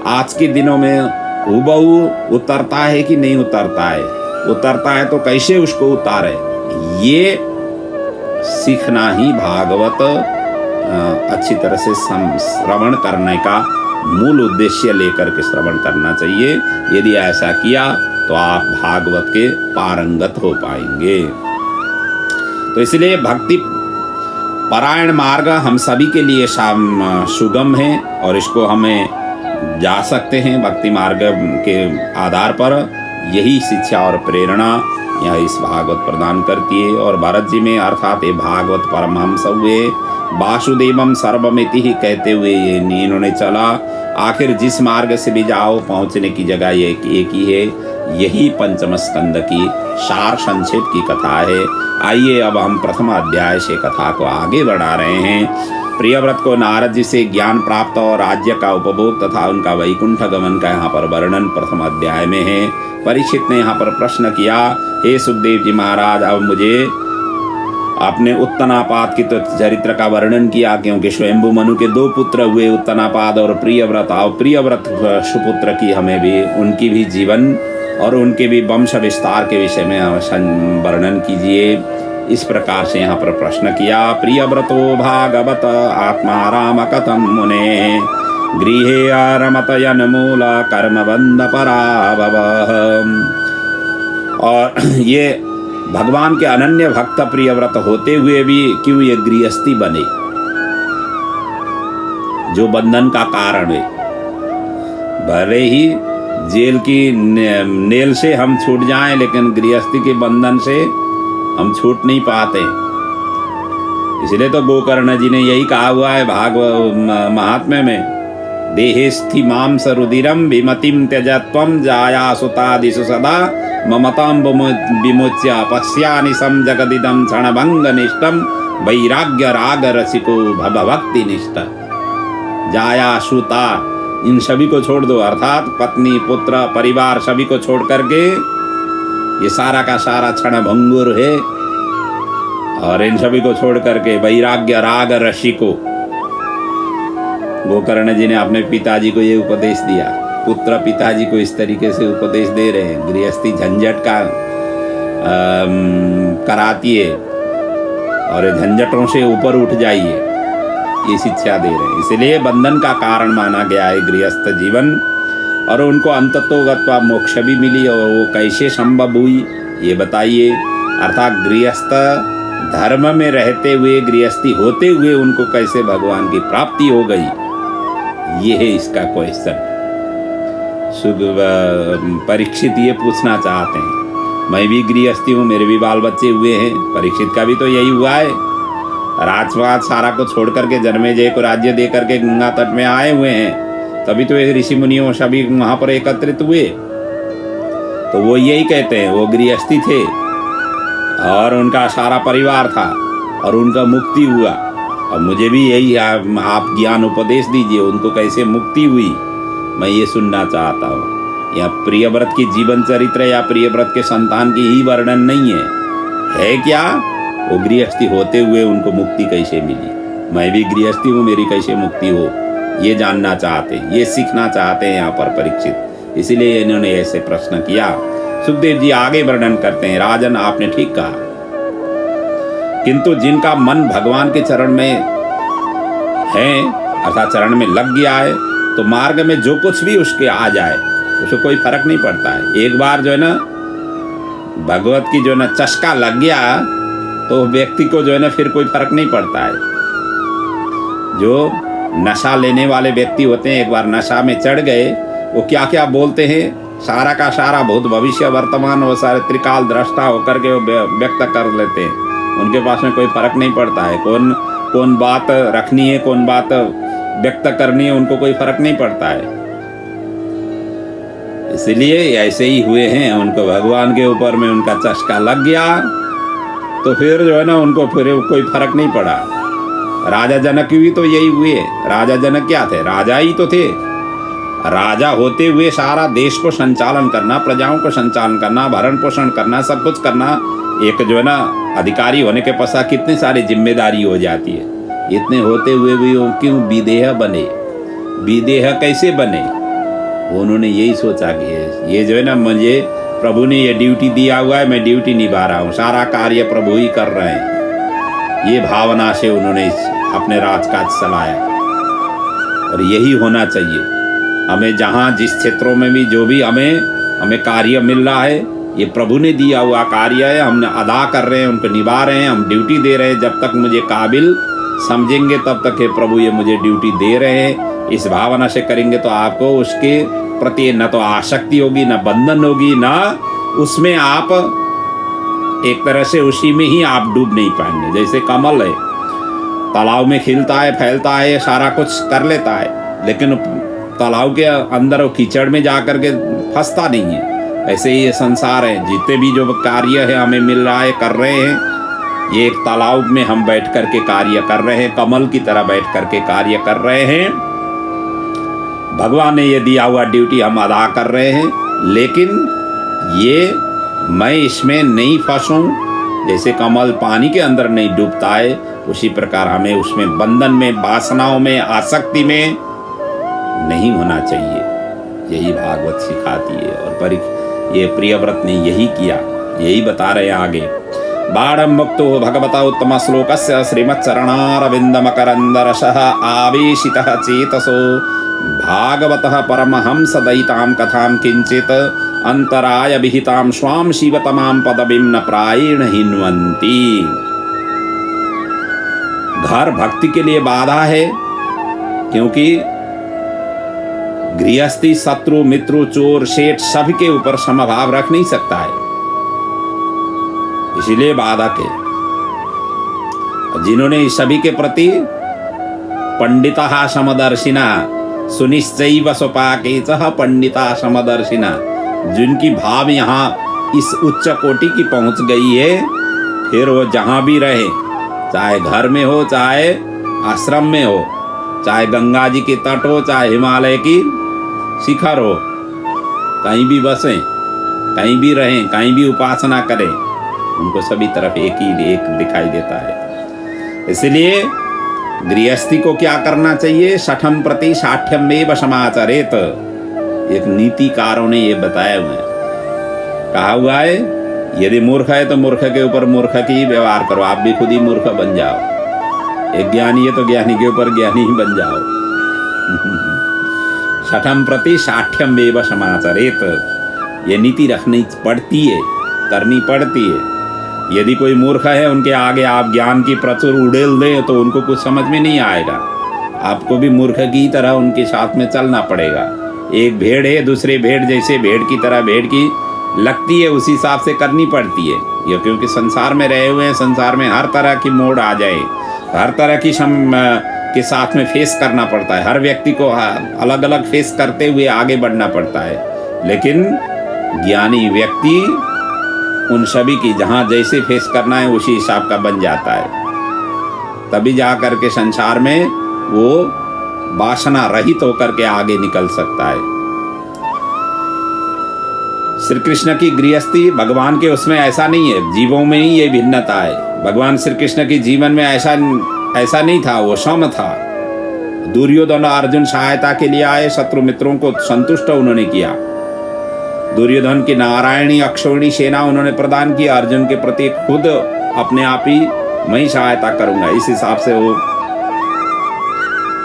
आज के दिनों में हुबहू उतरता है कि नहीं उतरता है, उतरता है तो कैसे उसको उतारे, ये सीखना ही भागवत अच्छी तरह से श्रवण करने का मूल उद्देश्य लेकर के श्रवण करना चाहिए। यदि ऐसा किया तो आप भागवत के पारंगत हो पाएंगे। तो इसलिए भक्ति परायण मार्ग हम सभी के लिए सुगम है, और इसको हमें जा सकते हैं भक्ति मार्ग के आधार पर। यही शिक्षा और प्रेरणा यह इस भागवत प्रदान करती है। और भरत जी में अर्थात ये भागवत परमहंस हुए, वासुदेवम सर्वमिति ही कहते हुए ये इन्होंने चला। आखिर जिस मार्ग से भी जाओ, पहुंचने की जगह ये एक ही है। यही पंचम स्कंद की सार संक्षेप की कथा है। आइए अब हम प्रथम अध्याय से कथा को आगे बढ़ा रहे हैं। प्रियव्रत को नारद जी से ज्ञान प्राप्त और राज्य का उपभोग तथा उनका वैकुंठ गमन का यहाँ पर वर्णन प्रथम अध्याय में है। परीक्षित ने यहाँ पर प्रश्न किया, हे सुखदेव जी महाराज, अब मुझे आपने उत्तनापाद की तो चरित्र का वर्णन किया, क्योंकि स्वयंभु मनु के 2 पुत्र हुए, उत्तनापाद और प्रियव्रत। प्रियव्रत सुपुत्र की हमें भी उनकी भी जीवन और उनके भी वंश विस्तार के विषय में वर्णन कीजिए। इस प्रकार से यहाँ पर प्रश्न किया। प्रियव्रतो भागवत आत्मा राम कथम मुने, गृहे रमतयन मूल कर्मबंध पराभव। और ये भगवान के अनन्य भक्त प्रियव्रत होते हुए भी क्यों ये गृहस्थी बने, जो बंधन का कारण है। भले ही जेल की नेल से हम छूट जाएं, लेकिन गृहस्थी के बंधन से हम छूट नहीं पाते। इसलिए तो गोकर्ण जी ने यही कहा हुआ है महात्म्य में, देहेस्थि मांस रुदिरम विमतिम त्यजत्वम जाया सुतादिषु सदा ममतां विमुच्य पश्यानिशं जगदिदं क्षणभंग निष्ठम वैराग्य राग रसिको भक्ति निष्ठ। जाया सुता, इन सभी को छोड़ दो, अर्थात पत्नी, पुत्र, परिवार सभी को छोड़ करके, ये सारा का सारा क्षण भंगुर है, और इन सभी को छोड़ करके वैराग्य राग रसिको। गोकर्ण जी ने अपने पिताजी को ये उपदेश दिया पुत्र पिताजी को इस तरीके से उपदेश दे रहे हैं, गृहस्थी झंझट का कराती है और झंझटों से ऊपर उठ जाइए, ये शिक्षा दे रहे हैं। इसलिए बंधन का कारण माना गया है गृहस्थ जीवन, और उनको अंततोगत्वा मोक्ष भी मिली। और वो कैसे संभव हुई ये बताइए, अर्थात गृहस्थ धर्म में रहते हुए, गृहस्थी होते हुए उनको कैसे भगवान की प्राप्ति हो गई, ये है इसका क्वेश्चन। परीक्षित ये पूछना चाहते हैं, मैं भी गृहस्थी हूँ, मेरे भी बाल बच्चे हुए हैं, परीक्षित का भी तो यही हुआ है। राजपाट सारा को छोड़ करके जन्मेजय को राज्य दे करके गंगा तट में आए हुए हैं, तभी तो एक ऋषि मुनियों सभी वहां पर एकत्रित हुए। तो वो यही कहते हैं, वो गृहस्थी थे और उनका सारा परिवार था और उनका मुक्ति हुआ। अब मुझे भी यही आप ज्ञान उपदेश दीजिए, उनको कैसे मुक्ति हुई, मैं ये सुनना चाहता हूँ। या प्रियव्रत की जीवन चरित्र या प्रियव्रत के संतान की ही वर्णन नहीं है क्या? वो गृहस्थी होते हुए उनको मुक्ति कैसे मिली, मैं भी गृहस्थी हूँ, मेरी कैसे मुक्ति हो, ये जानना चाहते हैं, ये सीखना चाहते हैं यहाँ पर परीक्षित। इसीलिए इन्होंने ऐसे प्रश्न किया। सुखदेव जी आगे वर्णन करते हैं, राजन आपने ठीक कहा, किंतु जिनका मन भगवान के चरण में है, अर्थात चरण में लग गया है, तो मार्ग में जो कुछ भी उसके आ जाए उसको कोई फर्क नहीं पड़ता है। एक बार जो है ना भगवत की जो है ना चस्का लग गया, तो व्यक्ति को जो है ना फिर कोई फर्क नहीं पड़ता है। जो नशा लेने वाले व्यक्ति होते हैं, एक बार नशा में चढ़ गए, वो क्या क्या बोलते हैं, सारा का सारा भूत भविष्य वर्तमान वो सारे त्रिकाल दृष्टा होकर के वो व्यक्त कर लेते हैं। उनके पास में कोई फर्क नहीं पड़ता है, कौन बात रखनी है, कौन बात व्यक्त करनी है, उनको कोई फर्क नहीं पड़ता है। इसलिए ऐसे ही हुए हैं, उनको भगवान के ऊपर में उनका चस्का लग गया, तो फिर जो है ना उनको फिर कोई फर्क नहीं पड़ा। राजा जनक भी तो यही हुए। राजा जनक क्या थे? राजा ही तो थे। राजा होते हुए सारा देश को संचालन करना, प्रजाओं को संचालन करना, भरण पोषण करना, सब कुछ करना, एक जो है ना अधिकारी होने के पश्चात कितनी सारी जिम्मेदारी हो जाती है। इतने होते हुए भी वो क्यों विदेह बने? विदेह कैसे बने? उन्होंने यही सोचा कि ये जो है ना मुझे प्रभु ने ये ड्यूटी दिया हुआ है, मैं ड्यूटी निभा रहा हूँ, सारा कार्य प्रभु ही कर रहे हैं। ये भावना से उन्होंने अपने राजकाज चलाया, और यही होना चाहिए। हमें जहाँ जिस क्षेत्रों में भी जो भी हमें कार्य मिल रहा है, ये प्रभु ने दिया हुआ कार्य है, हमने अदा कर रहे हैं, उनको निभा रहे हैं, हम ड्यूटी दे रहे हैं। जब तक मुझे काबिल समझेंगे तब तक हे प्रभु ये मुझे ड्यूटी दे रहे हैं, इस भावना से करेंगे तो आपको उसके प्रति न तो आसक्ति होगी, न बंधन होगी, न उसमें आप एक तरह से उसी में ही आप डूब नहीं पाएंगे। जैसे कमल है, तालाब में खिलता है, फैलता है, सारा कुछ कर लेता है, लेकिन तालाब के अंदर वो कीचड़ में जाकर के फंसता नहीं है। ऐसे ही ये संसार है, जितने भी जो कार्य है हमें मिल रहा है, कर रहे हैं, ये एक तालाब में हम बैठ करके कार्य कर रहे हैं, कमल की तरह बैठ करके कार्य कर रहे हैं। भगवान ने ये दिया हुआ ड्यूटी हम अदा कर रहे हैं, लेकिन ये मैं इसमें नहीं फंसूं। जैसे कमल पानी के अंदर नहीं डूबता है, उसी प्रकार हमें उसमें बंधन में, वासनाओं में, आसक्ति में नहीं होना चाहिए। यही भागवत सिखाती है, और ये प्रियव्रत ने यही किया, यही बता रहे हैं आगे। बाणं मुक्तो भगवता उत्तम श्लोकस्य श्रीमच्चरणारविन्दमकरन्दरसः आवेशितः चेतसो भागवतः परमहंस दयितां कथां किंचित अंतराय विहितां स्वां शिवतमां पदवीं न प्रायेण हिन्वन्ति। घर भक्ति के लिए बाधा है, क्योंकि गृहस्थी शत्रु मित्र चोर सेठ सभी के ऊपर समभाव रख नहीं सकता है, इसीलिए बाधक है। जिन्होंने इस सभी के प्रति पंडिता समदर्शिना सुनिश्चैव स्वपाकेचः पंडिता समदर्शिना, जिनकी भाव यहाँ इस उच्च कोटि की पहुंच गई है, फिर वो जहां भी रहे, चाहे घर में हो, चाहे आश्रम में हो, चाहे गंगा जी के तट हो, चाहे हिमालय की शिखर हो, कहीं भी बसें, कहीं भी रहें, कहीं भी उपासना करें, उनको सभी तरफ एक ही एक दिखाई देता है। इसलिए गृहस्थी को क्या करना चाहिए? शठम प्रति साठ्यमेव समाचरेत। एक नीतिकारों ने ये बताया हुआ है, कहा हुआ है यदि मूर्ख है तो मूर्ख के ऊपर मूर्ख की ही व्यवहार करो, आप भी खुद ही मूर्ख बन जाओ। एक ज्ञानी है तो ज्ञानी के ऊपर ज्ञानी ही बन जाओ। छठम प्रति साठ्यम वेव समाचरेत, ये नीति रखनी पड़ती है, करनी पड़ती है। यदि कोई मूर्ख है उनके आगे आप ज्ञान की प्रचुर उड़ेल दें तो उनको कुछ समझ में नहीं आएगा। आपको भी मूर्ख की तरह उनके साथ में चलना पड़ेगा। एक भेड़ है, दूसरे भेड़ जैसे भेड़ की तरह भेड़ की लगती है उसी हिसाब से करनी पड़ती है। ये क्योंकि संसार में रहे हुए हैं, संसार में हर तरह की मोड़ आ जाए, हर तरह की के साथ में फेस करना पड़ता है। हर व्यक्ति को अलग अलग फेस करते हुए आगे बढ़ना पड़ता है। लेकिन ज्ञानी व्यक्ति उन सभी की जहाँ जैसे फेस करना है उसी हिसाब का बन जाता है। तभी जा करके संसार में वो वासना रहित होकर के आगे निकल सकता है। श्री कृष्ण की गृहस्थी भगवान के उसमें ऐसा नहीं है, जीवों में ही ये भिन्नता है। भगवान श्री कृष्ण के जीवन में ऐसा नहीं था, वो सम था। दुर्योधन और अर्जुन सहायता के लिए आए, शत्रु मित्रों को संतुष्ट उन्होंने किया। दुर्योधन की नारायणी अक्षौणी सेना उन्होंने प्रदान की, अर्जुन के प्रति खुद अपने आप ही मैं ही सहायता करूंगा, इस हिसाब से वो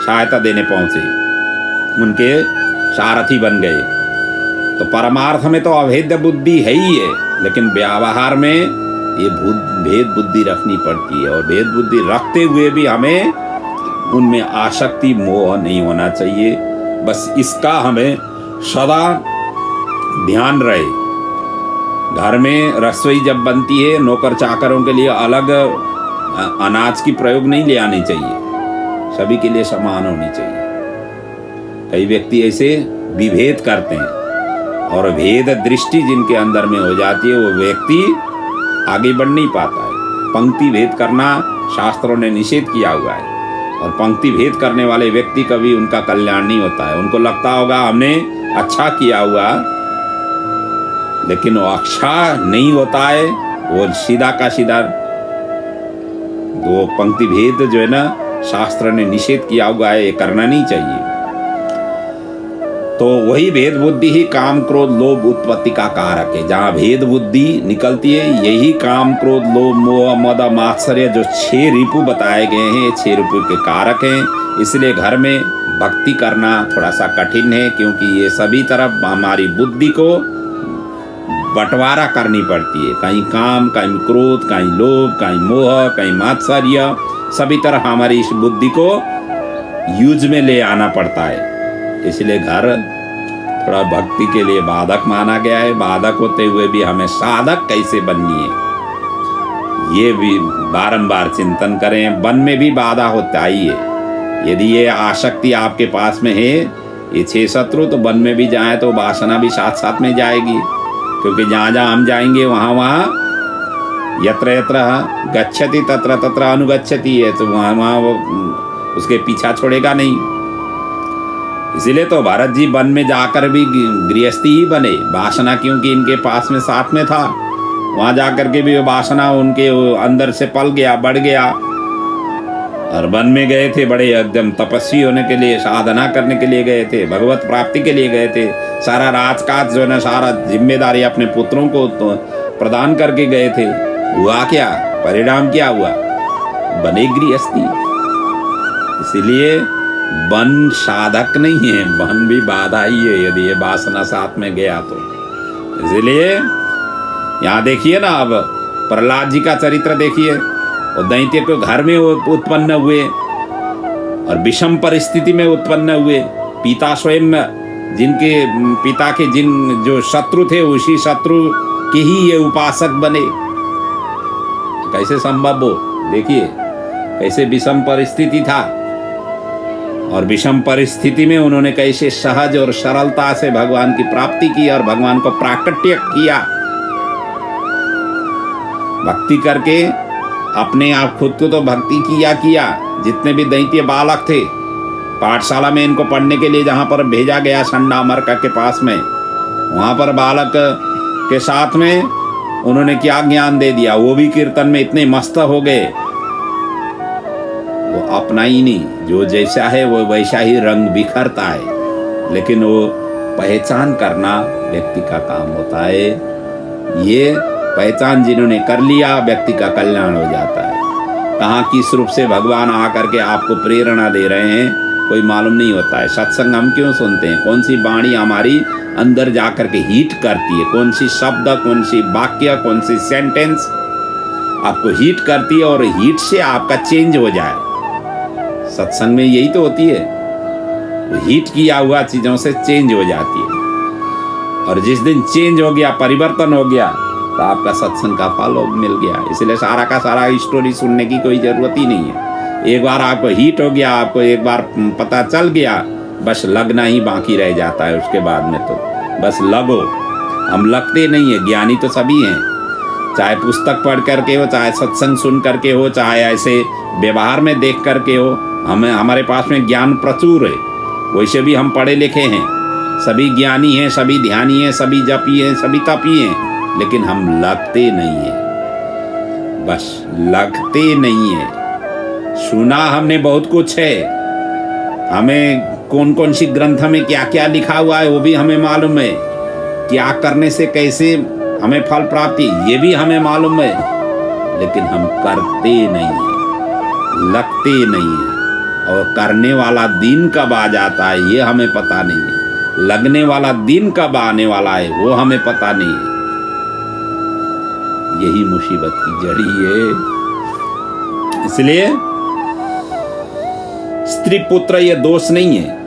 सहायता देने पहुंचे, उनके सारथी बन गए। तो परमार्थ में तो अभेद बुद्धि है ही है, लेकिन व्यवहार में ये भेद बुद्धि रखनी पड़ती है। और भेद बुद्धि रखते हुए भी हमें उनमें आसक्ति मोह नहीं होना चाहिए। बस इसका हमें सदा ध्यान रहे। घर में रसोई जब बनती है, नौकर चाकरों के लिए अलग अनाज की प्रयोग नहीं ले आनी चाहिए, सभी के लिए समान होनी चाहिए। कई व्यक्ति ऐसे विभेद करते हैं और भेद दृष्टि जिनके अंदर में हो जाती है वो व्यक्ति आगे बढ़ नहीं पाता है। पंक्ति भेद करना शास्त्रों ने निषेध किया हुआ है, और पंक्ति भेद करने वाले व्यक्ति कभी उनका कल्याण नहीं होता है। उनको लगता होगा हमने अच्छा किया हुआ, लेकिन वो अच्छा नहीं होता है, वो सीधा का सीधा वो पंक्ति भेद जो है ना शास्त्र ने निषेध किया हुआ है, ये करना नहीं चाहिए। तो वही भेद बुद्धि ही काम क्रोध लोभ उत्पत्ति का कारक है। जहाँ भेद बुद्धि निकलती है यही काम क्रोध लोभ मोह मद मात्सर्य जो 6 रिपु बताए गए हैं, 6 रिपु के कारक हैं। इसलिए घर में भक्ति करना थोड़ा सा कठिन है, क्योंकि ये सभी तरफ हमारी बुद्धि को बंटवारा करनी पड़ती है। कहीं काम, कहीं क्रोध, कहीं लोभ, कहीं मोह, कहीं मात्सर्य, सभी तरह हमारी इस बुद्धि को यूज में ले आना पड़ता है। इसलिए घर थोड़ा भक्ति के लिए बाधक माना गया है। बाधक होते हुए भी हमें साधक कैसे बननी है ये भी बारंबार चिंतन करें। वन में भी बाधा होता ही है। यदि ये आसक्ति आपके पास में है, ये 6 शत्रु, तो वन में भी जाए तो वासना भी साथ साथ में जाएगी। क्योंकि जहाँ जहाँ हम जाएंगे वहाँ वहाँ यत्र यत्र गच्छति तत्र तत्र अनुगच्छति है, तो वहाँ वहाँ वो उसके पीछा छोड़ेगा नहीं। इसीलिए तो भरत जी वन में जाकर भी गृहस्थी ही बने। वासना क्योंकि इनके पास में साथ में था, वहाँ जाकर के भी वासना उनके अंदर से पल गया, बढ़ गया। और वन में गए थे बड़े एकदम तपस्वी होने के लिए, साधना करने के लिए गए थे, भगवत प्राप्ति के लिए गए थे। सारा राजकाज जो है ना, सारा जिम्मेदारी अपने पुत्रों को तो प्रदान करके गए थे। हुआ क्या? परिणाम क्या हुआ? बने गृहस्थी। इसीलिए वन साधक नहीं है, वन भी बाधा ही है यदि ये वासना साथ में गया तो। इसलिए यहाँ देखिए ना, अब प्रहलाद जी का चरित्र देखिए। और दैत्य को घर में उत्पन्न हुए और विषम परिस्थिति में उत्पन्न हुए। पिता स्वयं जिनके पिता के जिन जो शत्रु थे उसी शत्रु के ही ये उपासक बने। कैसे संभव हो? देखिए कैसे विषम परिस्थिति था, और विषम परिस्थिति में उन्होंने कैसे सहज और सरलता से भगवान की प्राप्ति की और भगवान को प्राकट्य किया। भक्ति करके अपने आप खुद को तो भक्ति किया। जितने भी दैत्य बालक थे, पाठशाला में इनको पढ़ने के लिए जहाँ पर भेजा गया संडामर्क के पास में, वहाँ पर बालक के साथ में उन्होंने क्या ज्ञान दे दिया। वो भी कीर्तन में इतने मस्त हो गए, वो अपना ही नहीं, जो जैसा है वो वैसा ही रंग बिखरता है। लेकिन वो पहचान करना व्यक्ति का काम होता है। ये पहचान जिन्होंने कर लिया, व्यक्ति का कल्याण हो जाता है। कहाँ किस रूप से भगवान आकर के आपको प्रेरणा दे रहे हैं कोई मालूम नहीं होता है। सत्संग हम क्यों सुनते हैं? कौन सी वाणी हमारी अंदर जाकर के हीट करती है, कौन सी शब्द, कौन सी वाक्य, कौन सी सेंटेंस आपको हीट करती है और हीट से आपका चेंज हो जाए। सत्संग में यही तो होती है, हीट किया हुआ चीजों से चेंज हो जाती है। और जिस दिन चेंज हो गया, परिवर्तन हो गया, तो आपका सत्संग का फल मिल गया। इसलिए सारा का सारा स्टोरी सुनने की कोई जरूरत ही नहीं है। एक बार आपको हीट हो गया, आपको एक बार पता चल गया, बस लगना ही बाकी रह जाता है। उसके बाद में तो बस लगो। हम लगते नहीं है, ज्ञानी तो सभी हैं, चाहे पुस्तक पढ़ करके हो, चाहे सत्संग सुन करके हो, चाहे ऐसे व्यवहार में देख करके हो। हमारे पास में ज्ञान प्रचुर है, वैसे भी हम पढ़े लिखे हैं, सभी ज्ञानी हैं, सभी ध्यानी हैं, सभी जपी हैं, सभी तपी हैं, लेकिन हम लगते नहीं हैं, बस लगते नहीं है। सुना हमने बहुत कुछ है, हमें कौन कौन सी ग्रंथ में क्या क्या लिखा हुआ है वो भी हमें मालूम है, क्या करने से कैसे हमें फल प्राप्ति ये भी हमें मालूम है, लेकिन हम करते नहीं है, लगते नहीं है। और करने वाला दिन कब आ जाता है ये हमें पता नहीं है, लगने वाला दिन कब आने वाला है वो हमें पता नहीं है। यही मुसीबत की जड़ी है। इसलिए स्त्री पुत्र ये दोष नहीं है,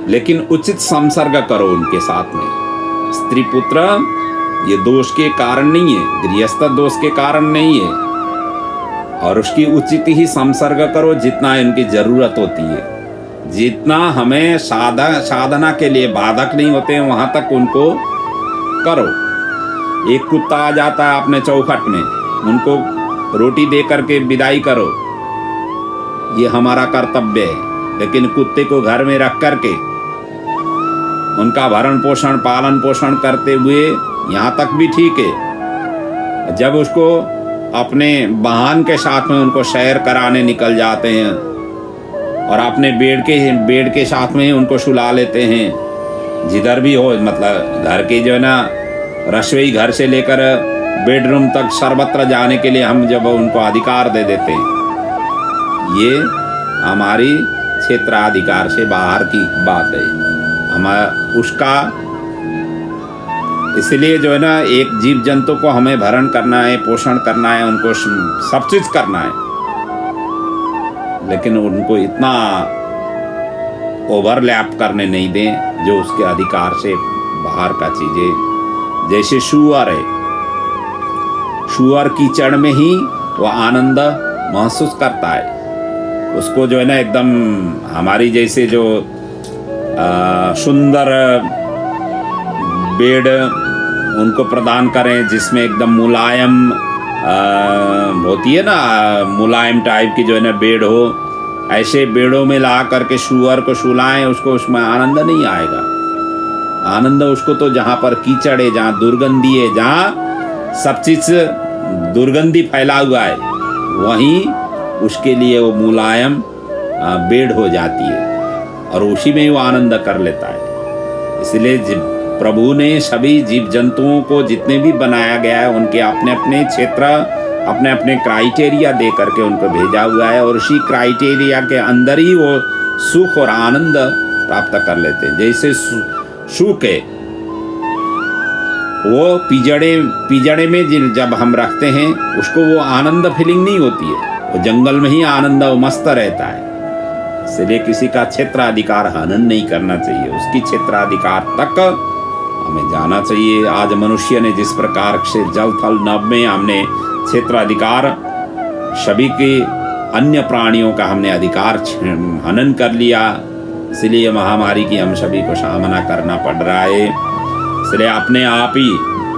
लेकिन उचित संसर्ग करो उनके साथ में। स्त्री पुत्र ये दोष के कारण नहीं है, गृहस्थ दोष के कारण नहीं है, और उसकी उचित ही संसर्ग करो जितना इनकी जरूरत होती है। जितना हमें साधना के लिए बाधक नहीं होते हैं वहां तक उनको करो। एक कुत्ता आ जाता है अपने चौखट में, उनको रोटी दे करके विदाई करो, ये हमारा कर्तव्य है। लेकिन कुत्ते को घर में रख करके उनका भरण पोषण, पालन पोषण करते हुए यहाँ तक भी ठीक है। जब उसको अपने वाहन के साथ में उनको सैर कराने निकल जाते हैं और अपने बेड के साथ में ही उनको सुला लेते हैं, जिधर भी हो, मतलब घर के जो है ना रसोई घर से लेकर बेडरूम तक सर्वत्र जाने के लिए हम जब उनको अधिकार दे देते हैं, ये हमारी क्षेत्राधिकार से बाहर की बात है। हमारा उसका इसलिए जो है ना एक जीव जंतु को हमें भरण करना है, पोषण करना है, उनको सब चीज करना है, लेकिन उनको इतना ओवरलैप करने नहीं दें जो उसके अधिकार से बाहर का चीजें। जैसे शुअर है, शुअर कीचड़ में ही वो आनंद महसूस करता है। उसको जो है ना एकदम हमारी जैसे जो सुंदर बेड उनको प्रदान करें जिसमें एकदम मुलायम होती है ना, मुलायम टाइप की जो है ना बेड हो, ऐसे बेडों में ला करके शुअर को सुलाएं, उसको उसमें आनंद नहीं आएगा। आनंद उसको तो जहाँ पर कीचड़ है, जहाँ दुर्गंधी है, जहाँ सब चीज दुर्गंधी फैला हुआ है, वहीं उसके लिए वो मुलायम बेड हो जाती है और उसी में वो आनंद कर लेता है। इसलिए प्रभु ने सभी जीव जंतुओं को जितने भी बनाया गया है उनके अपने अपने क्षेत्र, अपने अपने क्राइटेरिया दे करके उनको भेजा हुआ है, और उसी क्राइटेरिया के अंदर ही वो सुख और आनंद प्राप्त कर लेते हैं। जैसे सुख है वो पिजड़े में जब हम रखते हैं उसको वो आनंद फीलिंग नहीं होती है, वो जंगल में ही आनंद मस्त रहता है। इसलिए किसी का क्षेत्राधिकार हनन नहीं करना चाहिए, उसकी क्षेत्राधिकार तक हमें जाना चाहिए। आज मनुष्य ने जिस प्रकार से जल थल नभ में हमने क्षेत्राधिकार, सभी के अन्य प्राणियों का हमने अधिकार हनन कर लिया, इसलिए महामारी की हम सभी को सामना करना पड़ रहा है। इसलिए अपने आप ही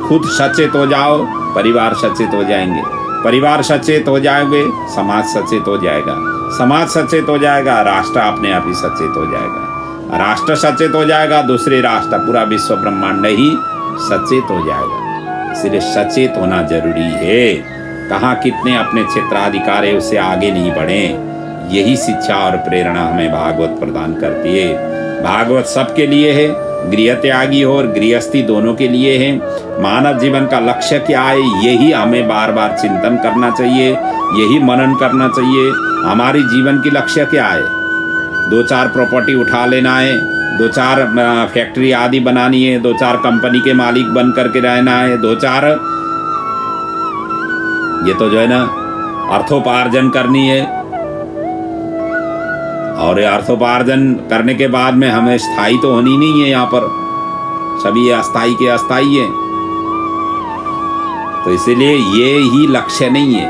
खुद सचेत हो जाओ, परिवार सचेत हो जाएंगे, परिवार सचेत हो जाओगे, समाज सचेत हो जाएगा, समाज सचेत हो जाएगा, राष्ट्र अपने आप ही सचेत हो जाएगा, राष्ट्र सचेत हो जाएगा, दूसरे राष्ट्र, पूरा विश्व ब्रह्मांड ही सचेत हो जाएगा। इसलिए सचेत होना जरूरी है। कहाँ कितने अपने क्षेत्राधिकार है उससे आगे नहीं बढ़े, यही शिक्षा और प्रेरणा हमें भागवत प्रदान करती है। भागवत सबके लिए है, गृह त्यागी हो और गृहस्थी दोनों के लिए है। मानव जीवन का लक्ष्य क्या है, यही हमें बार बार चिंतन करना चाहिए, यही मनन करना चाहिए। हमारी जीवन की लक्ष्य क्या है? 2-4 प्रॉपर्टी उठा लेना है, 2-4 फैक्ट्री आदि बनानी है, 2-4 कंपनी के मालिक बन करके रहना है, 2-4 ये तो जो है ना अर्थोपार्जन करनी है। और ये अर्थोपार्जन करने के बाद में हमें स्थायी तो होनी नहीं है, यहाँ पर सभी अस्थाई के अस्थाई है। तो इसीलिए ये ही लक्ष्य नहीं है।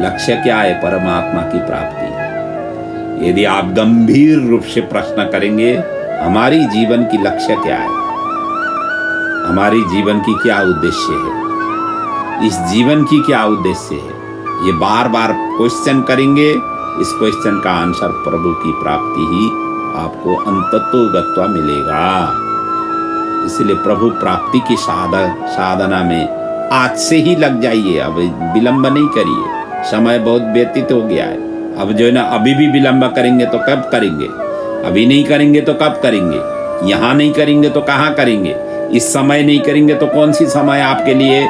लक्ष्य क्या है? परमात्मा की प्राप्ति। यदि आप गंभीर रूप से प्रश्न करेंगे हमारी जीवन की लक्ष्य क्या है, हमारी जीवन की क्या उद्देश्य है, इस जीवन की क्या उद्देश्य है, ये बार बार क्वेश्चन करेंगे, इस क्वेश्चन का आंसर प्रभु की प्राप्ति ही आपको अंततोगत्वा मिलेगा। इसलिए प्रभु प्राप्ति की साधना में आज से ही लग जाइए। अब विलंब नहीं करिए, समय बहुत व्यतीत हो गया है। अब जो है ना अभी भी विलंब करेंगे तो कब करेंगे? अभी नहीं करेंगे तो कब करेंगे? यहाँ नहीं करेंगे तो कहाँ करेंगे? इस समय नहीं करेंगे तो कौन सी समय आपके लिए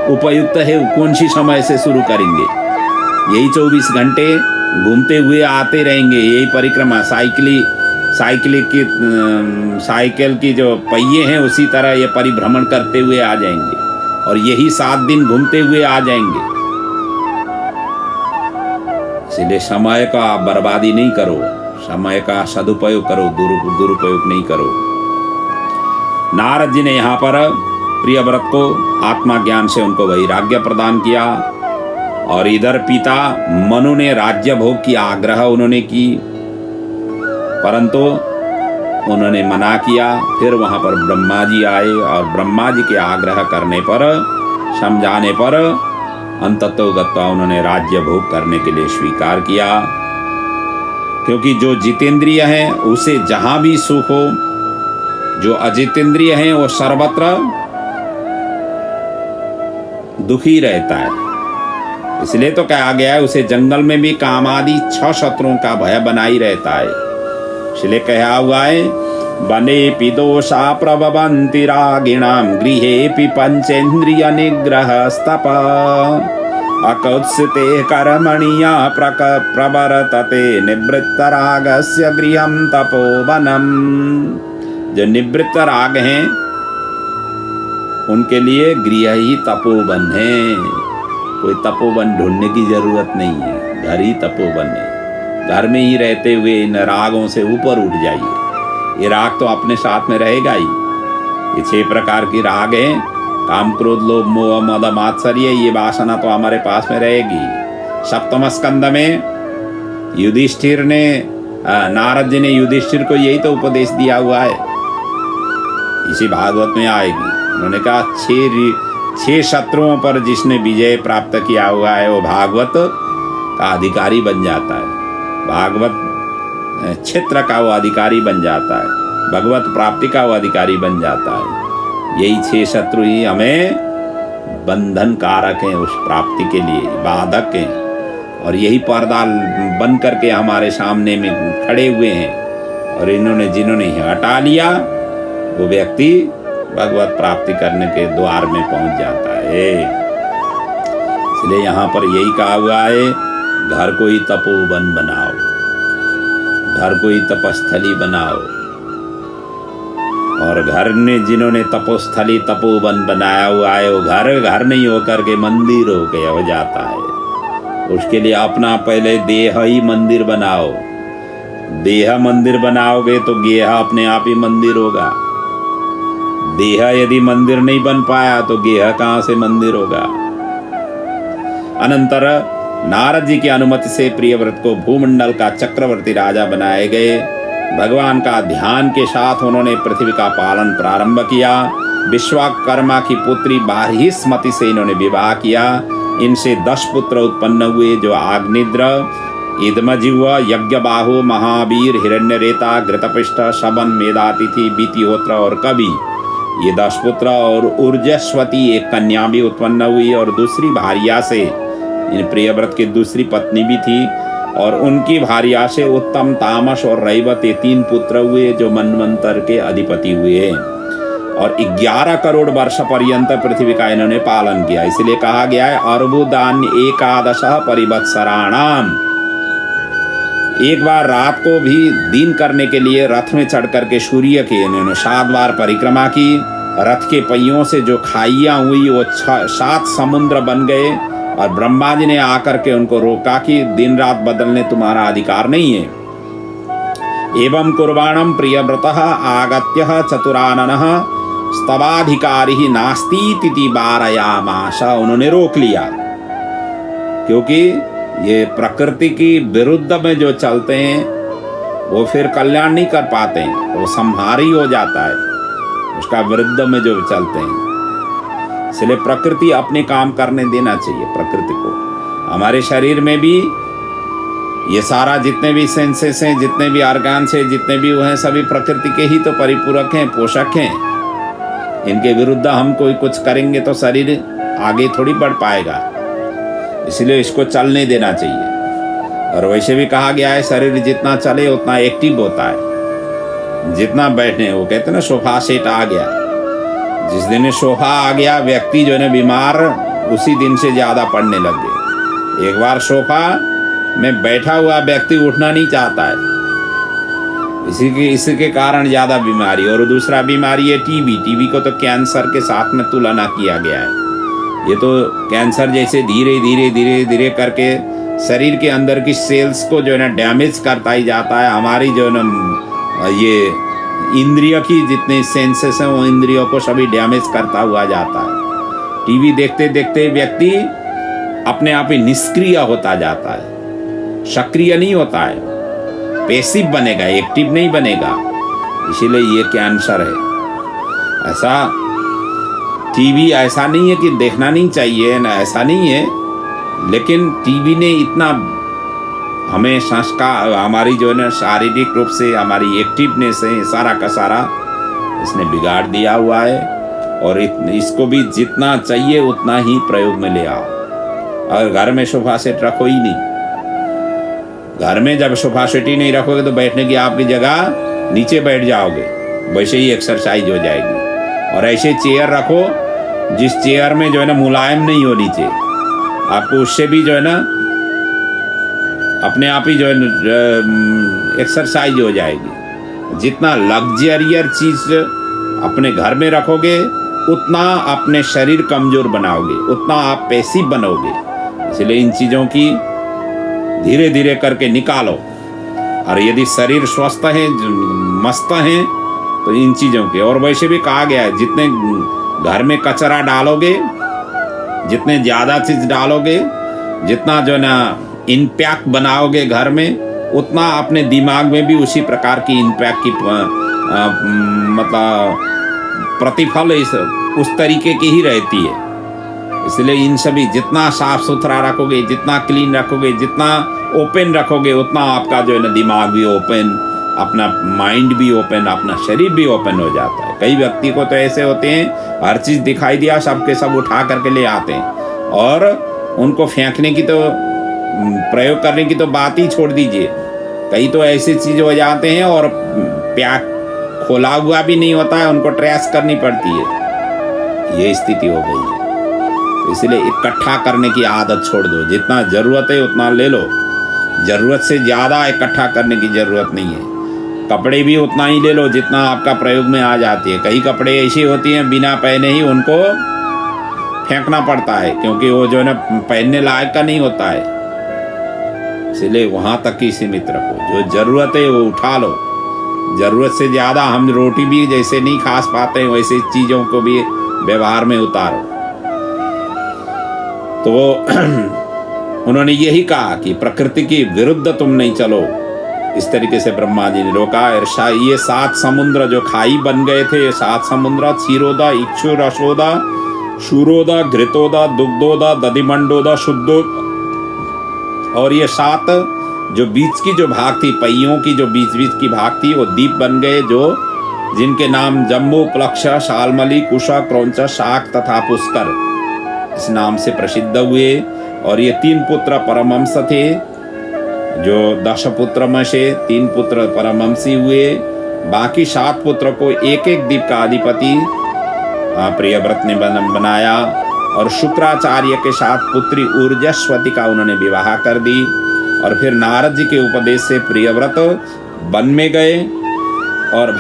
उपयुक्त है, कौन सी समय से शुरू करेंगे? यही 24 घंटे घूमते हुए आते रहेंगे, यही परिक्रमा साइकिल की जो पहिए हैं उसी तरह ये परिभ्रमण करते हुए आ जाएंगे और यही 7 दिन घूमते हुए आ जाएंगे। इसलिए समय का बर्बादी नहीं करो, समय का सदुपयोग करो, दुरुपयोग नहीं करो। नारद जी ने यहाँ पर प्रियव्रत को आत्मा ज्ञान से उनको वैराग्य प्रदान किया और इधर पिता मनु ने राज्य भोग की आग्रह उन्होंने की, परंतु उन्होंने मना किया। फिर वहां पर ब्रह्मा जी आए और ब्रह्मा जी के आग्रह करने पर, समझाने पर अंततोगत्वा उन्होंने राज्य भोग करने के लिए स्वीकार किया। क्योंकि जो जितेंद्रिय है उसे जहां भी सुख हो, जो अजितेंद्रिय है वो सर्वत्र दुखी रहता है। इसलिए तो कहा गया है उसे जंगल में भी काम आदि 6 शत्रुओं का भय बना ही रहता है। इसलिए कहा हुआ है बने पिदोषा प्रभवन्ति रागिणाम गृहेपि पंचेन्द्रिय निग्रह स्तप अकुत्सिते कर्मणिया प्रवर्तते निवृत्त रागस्य गृहं तपोवनम। जो निवृत्त राग हैं उनके लिए गृह ही तपोवन है। कोई तपोवन ढूंढने की जरूरत नहीं है, घर ही तपोवन है। घर में ही रहते हुए इन रागों से ऊपर उठ जाइए। ये राग तो अपने साथ में रहेगा ही। ये 6 प्रकार की राग हैं, काम क्रोध लोभ मोह मद मात्सर्य, ये वासना तो हमारे पास में रहेगी। सप्तम स्कंद में युधिष्ठिर ने, नारद जी ने युधिष्ठिर को यही तो उपदेश दिया हुआ है, इसी भागवत में आएगी। उन्होंने कहा 6 शत्रुओं पर जिसने विजय प्राप्त किया हुआ है वो भागवत का अधिकारी बन जाता है, भागवत क्षेत्र का वो अधिकारी बन जाता है, भगवत प्राप्ति का वो अधिकारी बन जाता है। यही 6 शत्रु ही हमें बंधन कारक हैं, उस प्राप्ति के लिए बाधक हैं, और यही पर्दा बन करके हमारे सामने में खड़े हुए हैं। और इन्होंने जिन्होंने हटा लिया वो व्यक्ति भगवत प्राप्ति करने के द्वार में पहुंच जाता है। इसलिए यहाँ पर यही कहा हुआ है घर को ही तपोवन बनाओ, घर को ही तपस्थली बनाओ। और घर ने जिन्होंने तपोस्थली तपोवन बनाया हुआ है वो घर नहीं होकर के मंदिर हो जाता है। उसके लिए अपना पहले देह ही मंदिर बनाओ। देह मंदिर बनाओगे तो गेह अपने आप ही मंदिर होगा। देह यदि मंदिर नहीं बन पाया तो गेह कहां से मंदिर होगा। अनंतर नारद जी की अनुमति से प्रियव्रत को भूमंडल का चक्रवर्ती राजा बनाए गए। भगवान का ध्यान के साथ उन्होंने पृथ्वी का पालन प्रारंभ किया। विश्वकर्मा की पुत्री बारहिस्मति से इन्होंने विवाह किया। इनसे 10 पुत्र उत्पन्न हुए जो आग्निद्र, इदमजिह्व, यज्ञबाहु, महावीर, हिरण्यरेता, घृतपिष्ट, शबन, मेधातिथि, वितिहोत्र और कवि, ये 10 पुत्र। और ऊर्जस्वती एक कन्या भी उत्पन्न हुई और दूसरी भार्या से, इन प्रियव्रत की दूसरी पत्नी भी थी, और उनकी भार्या से उत्तम, तामस और रैवत, ये 3 पुत्र हुए जो मनवंतर के अधिपति हुए। और 11 करोड़ वर्ष पर्यंत पृथ्वी का इन्होंने पालन किया। इसलिए कहा गया है अर्बुदान्य 11 परिवत्सराणाम। एक बार रात को भी दिन करने के लिए रथ में चढ़ करके सूर्य की इन्होंने 7 बार परिक्रमा की। रथ के पहियों से जो खाइयां हुई वो 7 समुद्र बन गए। और ब्रह्मा जी ने आकर के उनको रोका कि दिन रात बदलने तुम्हारा अधिकार नहीं है। एवं कुर्बाणम प्रियव्रतः आगत्य चतुराननः स्तवाधिकारी नास्ति तिथि बारयामाश। उन्होंने रोक लिया, क्योंकि ये प्रकृति की विरुद्ध में जो चलते हैं वो फिर कल्याण नहीं कर पाते हैं, वो संहारी हो जाता है उसका विरुद्ध में जो चलते हैं। इसलिए प्रकृति अपने काम करने देना चाहिए प्रकृति को। हमारे शरीर में भी ये सारा जितने भी सेंसेस हैं, जितने भी ऑर्गन्स हैं, जितने भी वो हैं, सभी प्रकृति के ही तो परिपूरक हैं, पोषक हैं। इनके विरुद्ध हम कोई कुछ करेंगे तो शरीर आगे थोड़ी बढ़ पाएगा। इसलिए इसको चलने देना चाहिए। और वैसे भी कहा गया है शरीर जितना चले उतना एक्टिव होता है, जितना बैठने, वो कहते हैं ना सोफा सेट आ गया। जिस दिन सोफा आ गया व्यक्ति जो है ना बीमार, उसी दिन से ज़्यादा पड़ने लग गए। एक बार सोफा में बैठा हुआ व्यक्ति उठना नहीं चाहता है, इसी के कारण ज़्यादा बीमारी। और दूसरा बीमारी है टीबी। टीबी को तो कैंसर के साथ में तुलना किया गया है। ये तो कैंसर जैसे धीरे धीरे धीरे धीरे करके शरीर के अंदर की सेल्स को जो है ना डैमेज करता ही जाता है। हमारी जो है ना ये इंद्रिय की जितने सेंसेस हैं वो इंद्रियों को सभी डैमेज करता हुआ जाता है। टीवी देखते देखते व्यक्ति अपने आप ही निष्क्रिय होता जाता है, सक्रिय नहीं होता है, पैसिव बनेगा, एक्टिव नहीं बनेगा। इसीलिए ये कैंसर है। ऐसा टीवी ऐसा नहीं है कि देखना नहीं चाहिए ना, ऐसा नहीं है, लेकिन टीवी ने इतना हमें संस्कार, हमारी जो है ना शारीरिक रूप से हमारी एक्टिवनेस है सारा का सारा इसने बिगाड़ दिया हुआ है। और इसको भी जितना चाहिए उतना ही प्रयोग में ले आओ। और घर में सोफा सेट रखो ही नहीं। घर में जब सोफा सेट ही नहीं रखोगे तो बैठने की आपकी जगह नीचे बैठ जाओगे, वैसे ही एक्सरसाइज हो जाएगी। और ऐसे चेयर रखो जिस चेयर में जो है ना मुलायम नहीं हो नीचे, आपको उससे भी जो है ना अपने आप ही जो है एक्सरसाइज हो जाएगी। जितना लग्जरियर चीज अपने घर में रखोगे उतना अपने शरीर कमजोर बनाओगे, उतना आप पैसिव बनोगे। इसलिए इन चीज़ों की धीरे धीरे करके निकालो। और यदि शरीर स्वस्थ है, मस्त है, तो इन चीज़ों के। और वैसे भी कहा गया है जितने घर में कचरा डालोगे, जितने ज़्यादा चीज़ डालोगे, जितना जो ना इम्पैक्ट बनाओगे घर में, उतना अपने दिमाग में भी उसी प्रकार की इम्पैक्ट की मतलब प्रतिफल उस तरीके की ही रहती है। इसलिए इन सभी जितना साफ सुथरा रखोगे, जितना क्लीन रखोगे, जितना ओपन रखोगे, उतना आपका जो है ना दिमाग भी ओपन, अपना माइंड भी ओपन, अपना शरीर भी ओपन हो जाता है। कई व्यक्ति को तो ऐसे होते हैं हर चीज़ दिखाई दिया सब के सब उठा करके ले आते हैं, और उनको फेंकने की तो प्रयोग करने की तो बात ही छोड़ दीजिए। कई तो ऐसी चीज़ हो जाते हैं और पैक खोला हुआ भी नहीं होता है, उनको ट्रेस करनी पड़ती है। ये स्थिति हो गई है। तो इसलिए इकट्ठा करने की आदत छोड़ दो। जितना ज़रूरत है उतना ले लो, ज़रूरत से ज़्यादा इकट्ठा करने की ज़रूरत नहीं है। कपड़े भी उतना ही ले लो जितना आपका प्रयोग में आ जाती है। कई कपड़े ऐसी होती हैं बिना पहने ही उनको फेंकना पड़ता है, क्योंकि वो जो है ना पहनने लायक का नहीं होता है। इसलिए वहाँ तक ही सीमित रखो। जो ज़रूरत है वो उठा लो। ज़रूरत से ज़्यादा हम रोटी भी जैसे नहीं खा पाते, वैसे चीज़ों को भी व्यवहार में उतारो। तो उन्होंने यही कहा कि प्रकृति की विरुद्ध तुम नहीं चलो। इस तरीके से ब्रह्मा जी ने रोका। ये 7 समुद्र जो खाई बन गए थे, ये 7 समुद्र क्षीरोदा, इक्षु, रसोदा, शूरोदा, घृतोदा, दुग्धोदा, दधिमंडोदा, शुद्धोदा, और ये 7 जो बीच की जो भाग थी, पहियों की जो बीच बीच की भाग थी, वो द्वीप बन गए, जो जिनके नाम जम्बू, प्लक्ष, शालमली, कुशा, क्रौंच, शाक तथा पुष्कर इस नाम से प्रसिद्ध हुए। और ये 3 पुत्र परमहंस थे जो 10 पुत्र में से 3 पुत्र परमहंसी हुए, बाकी 7 पुत्र को एक एक द्वीप का अधिपति प्रियव्रत ने बनाया और शुक्राचार्य के साथ पुत्री ऊर्जस्वती का उन्होंने विवाह कर दी। और फिर नारद जी के उपदेश से प्रियव्रत वन में गए और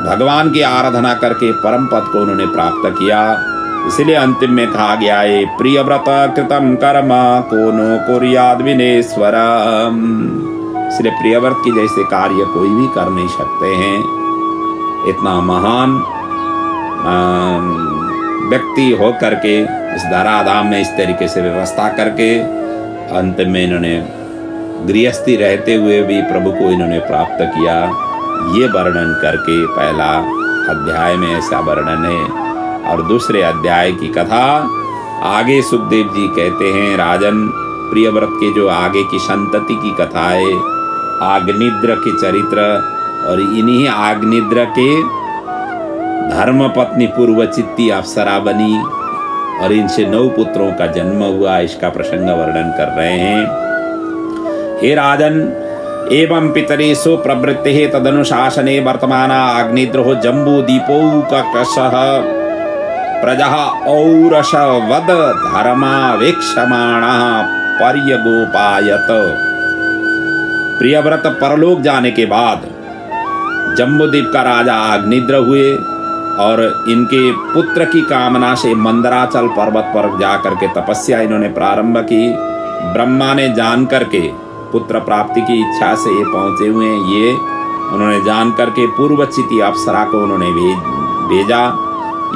भगवान की आराधना करके परम पद को उन्होंने प्राप्त किया। इसलिए अंतिम में कहा गया है प्रियव्रत कृतम कर्म कोनो कुर्याद विनेश्वरम। इसलिए प्रियव्रत की जैसे कार्य कोई भी कर नहीं सकते हैं। इतना महान व्यक्ति हो करके इस धराधाम में इस तरीके से व्यवस्था करके अंत में इन्होंने गृहस्थी रहते हुए भी प्रभु को इन्होंने प्राप्त किया। ये वर्णन करके पहला अध्याय में ऐसा वर्णन है। और दूसरे अध्याय की कथा आगे सुखदेव जी कहते हैं, राजन प्रियव्रत के जो आगे की संतति की कथा है, आग्निद्र के चरित्र, और इन्हीं आग्निद्र के धर्म पत्नी पूर्वचित्ती अप्सरा बनी और इनसे 9 पुत्रों का जन्म हुआ, इसका प्रसंग वर्णन कर रहे हैं। हे राजन, एवं पितरेषु प्रवृत्ते तदनुशासने वर्तमाना आग्निद्रो जम्बूदीपौकशः प्रजा औरस वद धर्मावेक्षमाणः पर्यगोपायत। प्रियव्रत परलोक जाने के बाद जम्बूद्वीप का राजा आग्निद्र हुए और इनके पुत्र की कामना से मंदराचल पर्वत पर जाकर के तपस्या इन्होंने प्रारंभ की। ब्रह्मा ने जान करके पुत्र प्राप्ति की इच्छा से ये पहुंचे हुए हैं, ये उन्होंने जान करके पूर्वचिति अप्सरा को उन्होंने भेजा।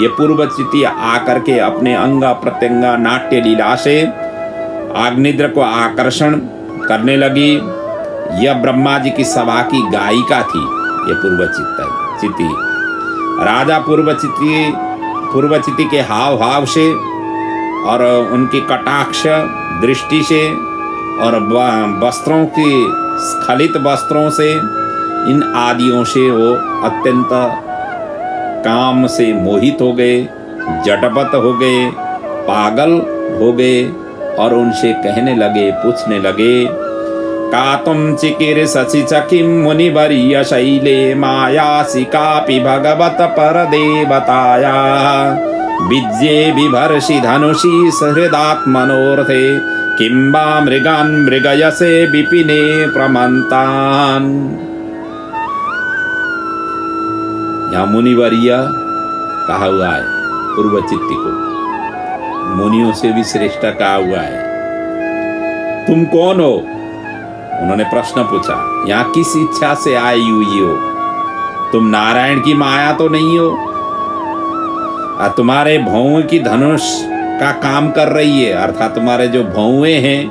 ये पूर्वचिति आकर के अपने अंग प्रत्यंग नाट्य लीला से आग्निद्र को आकर्षण करने लगी। यह ब्रह्मा जी की सभा की गायिका थी। ये पूर्वचिति राजा पूर्वचिति के हाव भाव से और उनकी कटाक्ष दृष्टि से और वस्त्रों की स्खलित वस्त्रों से, इन आदियों से वो अत्यंत काम से मोहित हो गए, जटपट हो गए, पागल हो गए और उनसे कहने लगे, पूछने लगे, का तुम चिकिर सचि चकिम मुनिवर्य शैले मायासी कापि भगवत पर देवताया विज्ये विभर्षि धनुषी सहृदात्मनोर्थे किंबा मृगान मृगयसे विपिने प्रमंतान। यहाँ मुनिवर्य कहा हुआ है पूर्वचित्ती को, मुनियों से भी श्रेष्ठ कहा हुआ है। तुम कौन हो? उन्होंने प्रश्न पूछा। यहाँ किस इच्छा से आई हुई हो? तुम नारायण की माया तो नहीं हो? तुम्हारे भौं की धनुष का काम कर रही है, अर्थात तुम्हारे जो भौएं हैं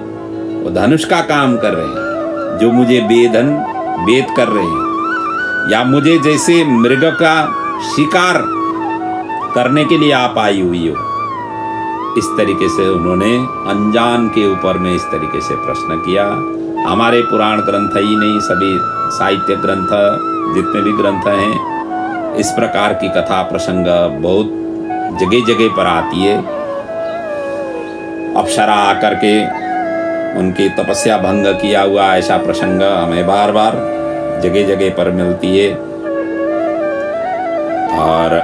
वो धनुष का काम कर रहे हैं, जो मुझे वेद कर रहे हैं, या मुझे जैसे मृग का शिकार करने के लिए आप आई हुई हो। इस तरीके से उन्होंने अनजान के ऊपर में इस तरीके से प्रश्न किया। हमारे पुराण ग्रंथ ही नहीं, सभी साहित्य ग्रंथ जितने भी ग्रंथ हैं, इस प्रकार की कथा प्रसंग बहुत जगह जगह पर आती है। अप्सरा आकर के उनकी तपस्या भंग किया हुआ ऐसा प्रसंग हमें बार बार जगह जगह पर मिलती है। और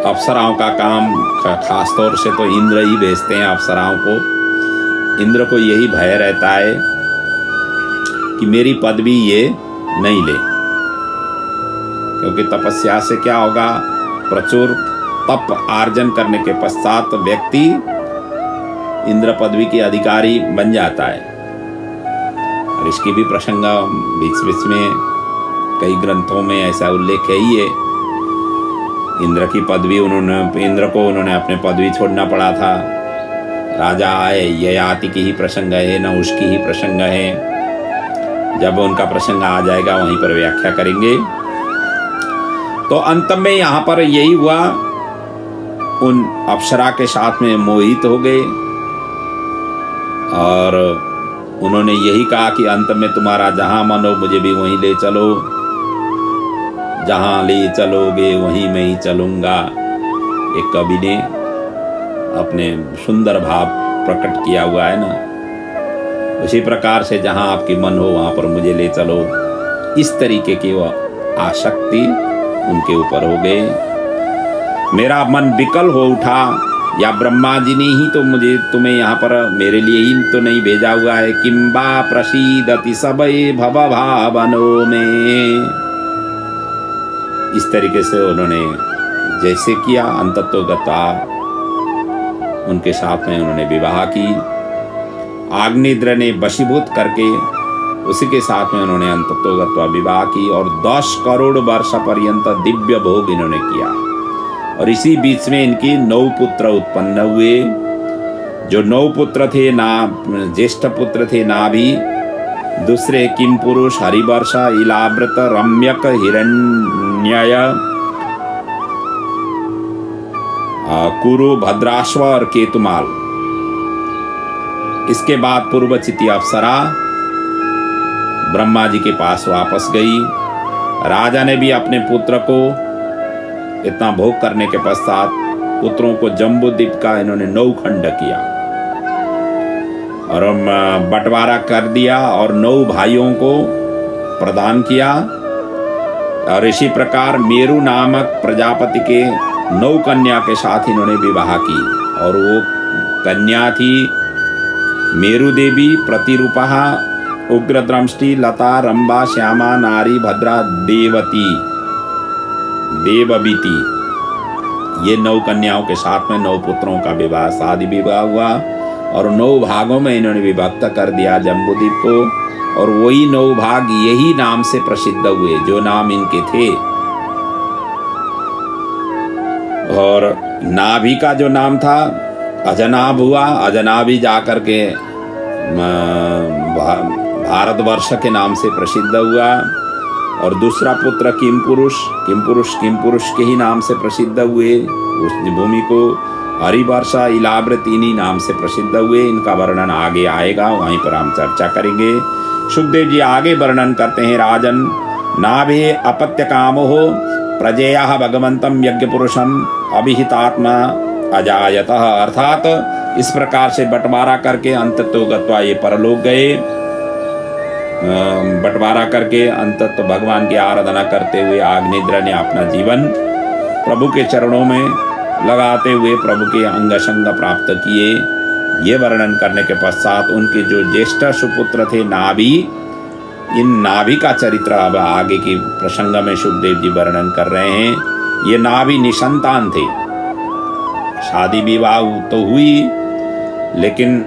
अप्सराओं का काम खास तौर से तो इंद्र ही भेजते हैं अप्सराओं को। इंद्र को यही भय रहता है कि मेरी पदवी ये नहीं ले, क्योंकि तपस्या से क्या होगा, प्रचुर तप आर्जन करने के पश्चात व्यक्ति इंद्र पदवी के अधिकारी बन जाता है। और इसकी भी प्रसंग बीच बीच में कई ग्रंथों में ऐसा उल्लेख है ही है। इंद्र की पदवी इंद्र को उन्होंने अपने पदवी छोड़ना पड़ा था। राजा आए, ययाति की ही प्रसंग है, न उसकी ही प्रसंग है। जब उनका प्रसंग आ जाएगा वहीं पर व्याख्या करेंगे। तो अंत में यहाँ पर यही हुआ, उन अप्सरा के साथ में मोहित हो गए और उन्होंने यही कहा कि अंत में तुम्हारा जहाँ मन हो मुझे भी वहीं ले चलो, जहाँ ले चलोगे वहीं मैं ही चलूँगा। एक कवि ने अपने सुंदर भाव प्रकट किया हुआ है ना, उसी प्रकार से जहां आपकी मन हो वहां पर मुझे ले चलो, इस तरीके की वो आसक्ति उनके ऊपर हो गए। मेरा मन विकल हो उठा, या ब्रह्मा जी ने ही तो मुझे तुम्हें यहाँ पर मेरे लिए ही तो नहीं भेजा हुआ है। किम्बा प्रसीदति सबे भव भावनो में, इस तरीके से उन्होंने जैसे किया अंततोगता उनके साथ में उन्होंने विवाह की। आग्नेद्र ने वशीभूत करके उसी के साथ में उन्होंने अंततोगत्वा विवाह की और 10 करोड़ वर्ष पर्यंत दिव्य भोग इन्होंने किया। और इसी बीच में इनकी 9 पुत्र उत्पन्न हुए। जो 9 पुत्र थे, ना ज्येष्ठ पुत्र थे नाभि, दूसरे किम पुरुष, हरिवर्ष, इलाव्रत, रम्यक, हिरण्यय, कुरु, भद्राश्व और केतुमाल। इसके बाद पूर्वचिति अप्सरा ब्रह्मा जी के पास वापस गई। राजा ने भी अपने पुत्र को इतना भोग करने के पश्चात पुत्रों को जम्बूद्वीप का इन्होंने 9 खंड किया और बंटवारा कर दिया और 9 भाइयों को प्रदान किया। और इसी प्रकार मेरु नामक प्रजापति के 9 कन्या के साथ इन्होंने विवाह की। और वो कन्या थी मेरु देवी, प्रतिरूपा, उग्रद्रष्टि, लता, रंबा, श्यामा, नारी, भद्रा, देवती, देवबीती। ये 9 कन्याओं के साथ में 9 पुत्रों का विवाह, शादी विवाह हुआ और 9 भागों में इन्होंने विभक्त कर दिया जम्बूद्वीप को। और वही 9 भाग यही नाम से प्रसिद्ध हुए जो नाम इनके थे। और नाभि का जो नाम था अजनाभ हुआ। अजनाभि जाकर के भारतवर्ष के नाम से प्रसिद्ध हुआ। और दूसरा पुत्र किम पुरुष के ही नाम से प्रसिद्ध हुए। उस भूमि को हरिवर्षा, इलाव्रत इन्हीं नाम से प्रसिद्ध हुए। इनका वर्णन आगे आएगा, वहीं पर हम चर्चा करेंगे। सुखदेव जी आगे वर्णन करते हैं, राजन नाभे अपत्य कामो प्रजेया भगवंतम यज्ञ पुरुषम अभिहितात्मा अजायतः। अर्थात इस प्रकार से बंटवारा करके अंततोगत्वा ये परलोक गए। बंटवारा करके अंतत भगवान की आराधना करते हुए आग्नेद्र ने अपना जीवन प्रभु के चरणों में लगाते हुए प्रभु के अंग संग प्राप्त किए। ये वर्णन करने के पश्चात उनके जो ज्येष्ठ सुपुत्र थे नाभि, इन नाभि का चरित्र अब आगे की प्रसंग में सुखदेव जी वर्णन कर रहे हैं। ये नाभि निसंतान थे। शादी विवाह तो हुई, लेकिन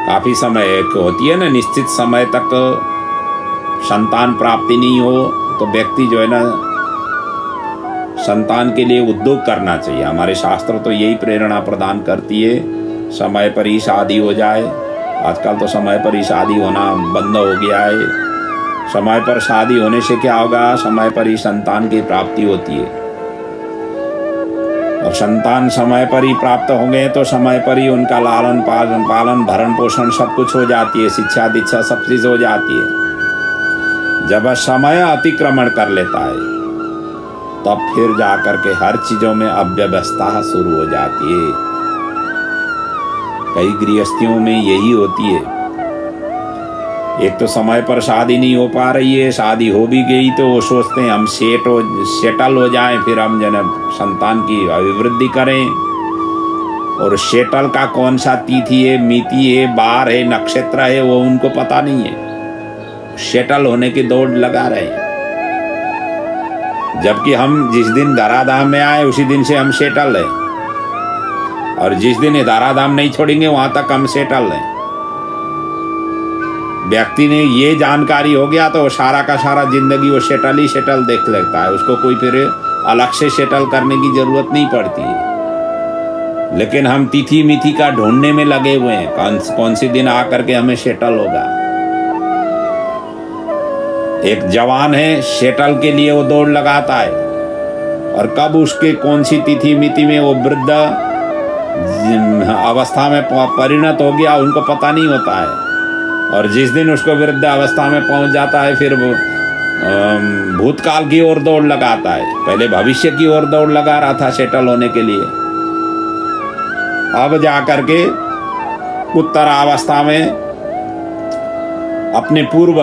काफी समय होती है ना, निश्चित समय तक संतान प्राप्ति नहीं हो तो व्यक्ति जो है ना संतान के लिए उद्योग करना चाहिए। हमारे शास्त्र तो यही प्रेरणा प्रदान करती है, समय पर ही शादी हो जाए। आजकल तो समय पर ही शादी होना बंद हो गया है। समय पर शादी होने से क्या होगा, समय पर ही संतान की प्राप्ति होती है। और संतान समय पर ही प्राप्त होंगे तो समय पर ही उनका लालन पालन भरण पोषण सब कुछ हो जाती है, शिक्षा दीक्षा सब चीज हो जाती है। जब समय अतिक्रमण कर लेता है तब फिर जाकर के हर चीजों में अव्यवस्था शुरू हो जाती है। कई गृहस्थियों में यही होती है। एक तो समय पर शादी नहीं हो पा रही है, शादी हो भी गई तो वो सोचते हैं हम सेटल हो जाएं, फिर हम जन संतान की अभिवृद्धि करें। और सेटल का कौन सा तिथि है, मिति है, बार है, नक्षत्र है, वो उनको पता नहीं है। सेटल होने की दौड़ लगा रहे हैं, जबकि हम जिस दिन धराधाम में आए उसी दिन से हम सेटल हैं। और जिस दिन ये धराधाम नहीं छोड़ेंगे वहां तक हम सेटल हैं। व्यक्ति ने ये जानकारी हो गया तो सारा का सारा जिंदगी वो सेटल ही सेटल देख लेता है, उसको कोई फिर अलग से सेटल करने की जरूरत नहीं पड़ती है। लेकिन हम तिथि मिथि का ढूंढने में लगे हुए हैं, कौन सी दिन आकर के हमें सेटल होगा। एक जवान है, सेटल के लिए वो दौड़ लगाता है, और कब उसके कौन सी तिथि मिति में वो वृद्ध अवस्था में परिणत हो गया उनको पता नहीं होता है। और जिस दिन उसको वृद्ध अवस्था में पहुंच जाता है फिर वो भूतकाल की ओर दौड़ लगाता है। पहले भविष्य की ओर दौड़ लगा रहा था सेटल होने के लिए, अब जाकर के उत्तरावस्था में अपने पूर्व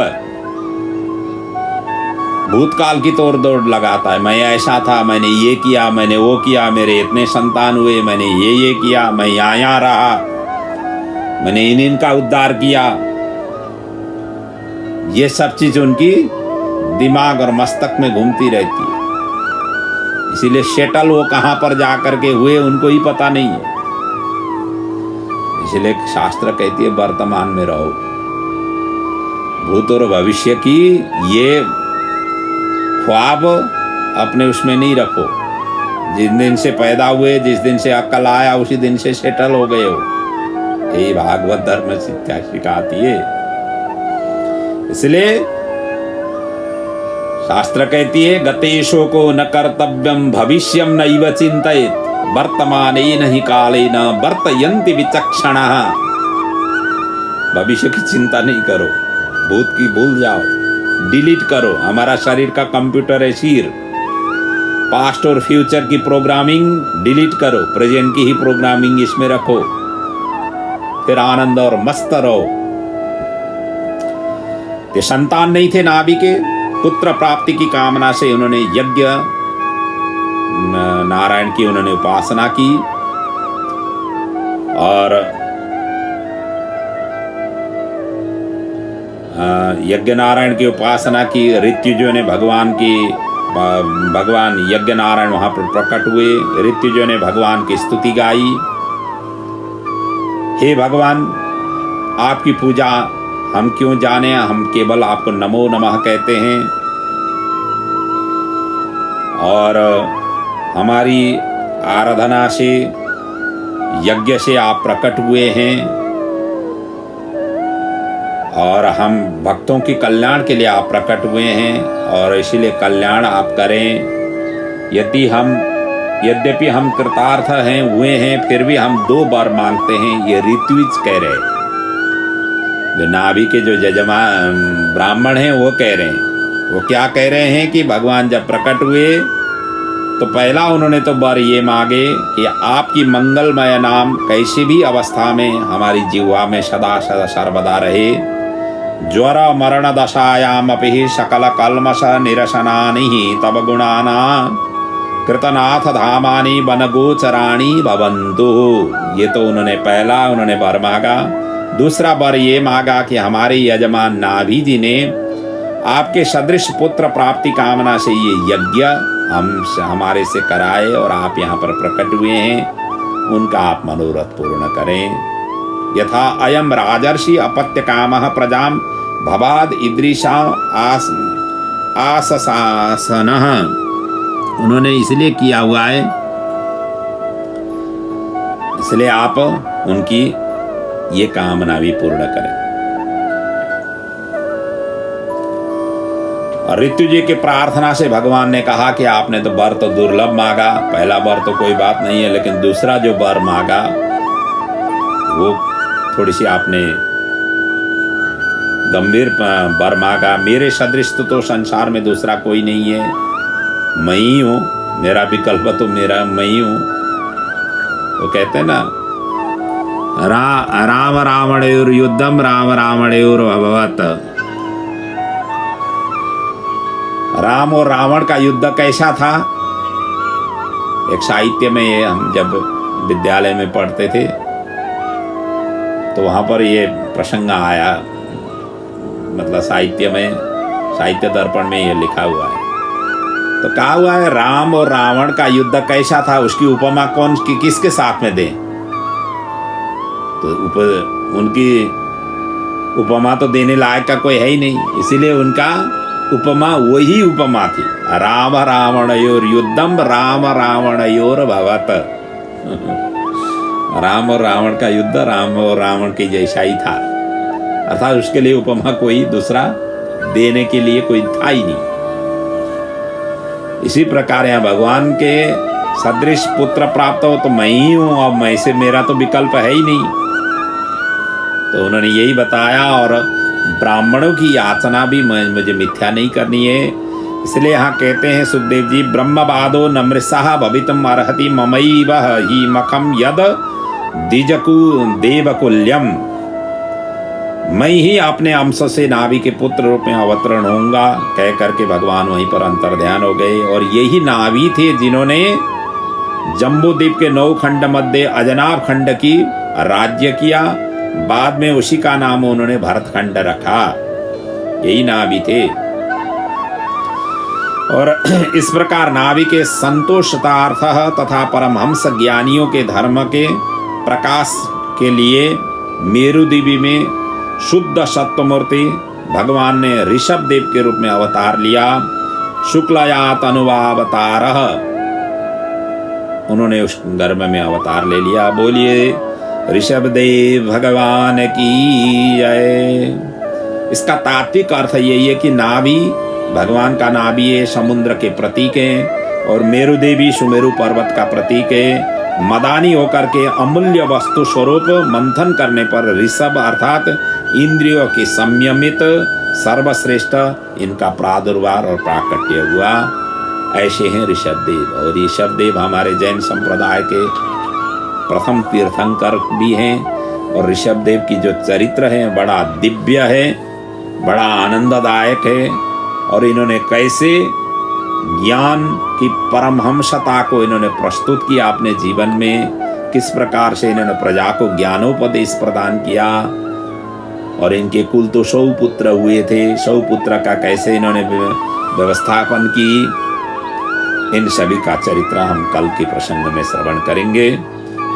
भूतकाल की तोड़ दौड़ लगाता है। मैं ऐसा था, मैंने ये किया, मैंने वो किया, मेरे इतने संतान हुए, मैंने ये किया, मैं यहाँ रहा, मैंने इनका उद्धार किया। ये सब चीज उनकी दिमाग और मस्तक में घूमती रहती है। इसीलिए सेटल वो कहां पर जाकर के हुए उनको ही पता नहीं है। इसलिए शास्त्र कहती है वर्तमान में रहो, भूत और भविष्य की ये ख्वाब अपने उसमें नहीं रखो। जिस दिन से पैदा हुए, जिस दिन से अक्ल आया, उसी दिन से सेटल हो गए हो। यही भागवत धर्म शिक्षा सिखाती है। इसलिए शास्त्र कहती है गतेशो को न कर्तव्यम भविष्यम नैव चिंतयेत् वर्तमानेन हि कालेन वर्तयन्ति विचक्षणः। भविष्य की चिंता नहीं करो, भूत की भूल जाओ, डिलीट करो। हमारा शरीर का कंप्यूटर है सिर, पास्ट और फ्यूचर की प्रोग्रामिंग डिलीट करो, प्रेजेंट की ही प्रोग्रामिंग इसमें रखो, फिर आनंद और मस्त रहो। ये संतान नहीं थे नाभि के, पुत्र प्राप्ति की कामना से उन्होंने यज्ञ नारायण की उन्होंने उपासना की और यज्ञ नारायण की उपासना की। ऋत्विजों ने भगवान यज्ञ नारायण वहां पर प्रकट हुए। ऋत्विजों ने भगवान की स्तुति गाई। हे भगवान, आपकी पूजा हम क्यों जाने, हम केवल आपको नमो नमः कहते हैं और हमारी आराधना से, यज्ञ से आप प्रकट हुए हैं और हम भक्तों की कल्याण के लिए आप प्रकट हुए हैं और इसीलिए कल्याण आप करें। यद्यपि हम कृतार्थ हुए हैं, फिर भी हम 2 बार मांगते हैं। ये ऋत्विज कह रहे हैं, जो नाभि के जो यजमान ब्राह्मण हैं वो कह रहे हैं। वो क्या कह रहे हैं कि भगवान जब प्रकट हुए तो पहला उन्होंने तो वर ये मांगे कि आपकी मंगलमय नाम कैसी भी अवस्था में हमारी जिह्वा में सदा सदा सर्वदा रहे। ज्वर मरण दशायाम अपि सकल कल्मष निरसनानि तब गुणाना कृतनाथ धामानि वन गोचराणि भवन्तु। ये तो उन्होंने पहला वर मांगा। दूसरा वर ये मांगा कि हमारे यजमान नाभि जी ने आपके सदृश पुत्र प्राप्ति कामना से ये यज्ञ हमारे से कराए और आप यहाँ पर प्रकट हुए हैं, उनका आप मनोरथ पूर्ण करें। यथा अयम राजर्षि अपत्य कामः प्रजाम भवाद ईदृशा आससासनः। उन्होंने इसलिए किया हुआ है, इसलिए आप उनकी ये कामना भी पूर्ण करें। और ऋतुजी की प्रार्थना से भगवान ने कहा कि आपने तो वर तो दुर्लभ मांगा, पहला वर तो कोई बात नहीं है, लेकिन दूसरा जो वर मांगा वो थोड़ी सी आपने गंभीर वर मांगा। मेरे सदृश तो संसार में दूसरा कोई नहीं है, मैं ही हूँ, मेरा विकल्प तो मेरा मैं ही हूँ। वो कहते हैं ना, राम रावणयोर युद्धम राम रावणयोर अभवत। राम और रावण का युद्ध कैसा था? एक साहित्य में हम जब विद्यालय में पढ़ते थे तो वहां पर ये प्रसंग आया, मतलब साहित्य दर्पण में ये लिखा हुआ है। तो कहा हुआ है राम और रावण का युद्ध कैसा था, उसकी उपमा किसके साथ में दें? तो उनकी उपमा तो देने लायक का कोई है ही नहीं, इसीलिए उनका उपमा वही उपमा थी, राम रावणयोर युद्धम राम रावणयोर भवत। राम और रावण का युद्ध राम और रावण के जैसा ही था, अर्थात उसके लिए उपमा कोई दूसरा देने के लिए कोई था ही नहीं। इसी प्रकार यहाँ भगवान के सदृश पुत्र प्राप्त हो तो मैं ही हूँ, और मैं से मेरा तो विकल्प है ही नहीं। तो उन्होंने यही बताया, और ब्राह्मणों की याचना भी मुझे मिथ्या नहीं करनी है। इसलिए यहाँ कहते हैं सुखदेव जी, ब्रह्मवादो नमृषः भवितुम अर्हति ममैव हि मखम यद द्विजकु देवकुल्यम, मैं ही अपने अंश से नाभि के पुत्र रूप में अवतरण होऊंगा, कह करके भगवान वहीं पर अंतर्ध्यान हो गए। और यही नाभि थे जिन्होंने जम्बूद्वीप के 9 खंड मध्य अजनाब खंड की राज्य किया। बाद में उसी का नाम उन्होंने भरतखंड रखा। यही नाभि थे। और इस प्रकार नाभि के संतोषतार्थ तथा परमहंस ज्ञानियों के धर्म के प्रकाश के लिए मेरुद्वीप में शुद्ध सत्वमूर्ति भगवान ने ऋषभ देव के रूप में अवतार लिया। शुक्लयात अनुवावतार, उन्होंने उस गर्भ में अवतार ले लिया। बोलिए ऋषभ देव भगवान की जय। इसका तात्विक अर्थ यही है कि नाभि भगवान का नाभि है, समुद्र के प्रतीक है, और मेरु देवी सुमेरु पर्वत का प्रतीक है। मदानी होकर के अमूल्य वस्तु स्वरूप मंथन करने पर ऋषभ अर्थात इंद्रियों की संयमित सर्वश्रेष्ठ इनका प्रादुर्भाव और प्राकट्य हुआ। ऐसे हैं ऋषभ देव। और ऋषभ देव हमारे जैन संप्रदाय के प्रथम तीर्थंकर भी हैं। और ऋषभ देव की जो चरित्र है बड़ा दिव्य है, बड़ा आनंददायक है। और इन्होंने कैसे ज्ञान की परमहंसता को इन्होंने प्रस्तुत किया अपने जीवन में, किस प्रकार से इन्होंने प्रजा को ज्ञानोपदेश प्रदान किया। और इनके कुल तो 100 पुत्र हुए थे, 100 पुत्र का कैसे इन्होंने व्यवस्थापन की, इन सभी का चरित्र हम कल के प्रसंग में श्रवण करेंगे।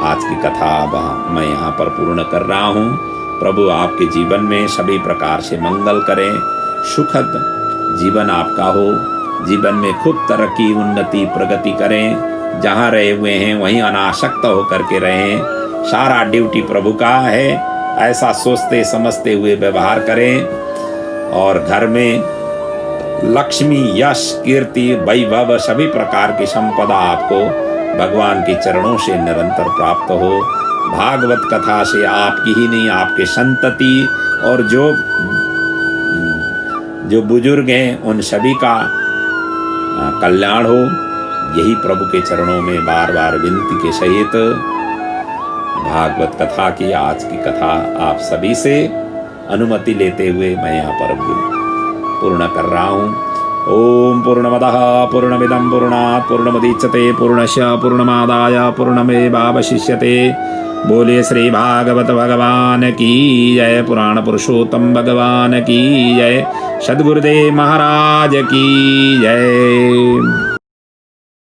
आज की कथा अब मैं यहाँ पर पूर्ण कर रहा हूँ। प्रभु आपके जीवन में सभी प्रकार से मंगल करें, सुखद जीवन आपका हो, जीवन में खूब तरक्की उन्नति प्रगति करें। जहाँ रहे हुए हैं वहीं अनासक्त होकर के रहें। सारा ड्यूटी प्रभु का है, ऐसा सोचते समझते हुए व्यवहार करें। और घर में लक्ष्मी, यश, कीर्ति, वैभव सभी प्रकार की संपदा आपको भगवान के चरणों से निरंतर प्राप्त हो। भागवत कथा से आपकी ही नहीं आपके संतति और जो बुजुर्ग हैं उन सभी का कल्याण हो। यही प्रभु के चरणों में बार बार विनती के सहित भागवत कथा की आज की कथा आप सभी से अनुमति लेते हुए मैं यहाँ पर पूर्ण कर रहा हूँ। ओम पूर्णमदः पूर्णमिदं पूर्णात् पूर्णमुदच्यते पूर्णस्य पूर्णमादाय पूर्णमेवावशिष्यते। बोले श्री भागवत भगवान की जय। पुराण पुरुषोत्तम भगवान की जय। सद्गुरुदेव महाराज की जय।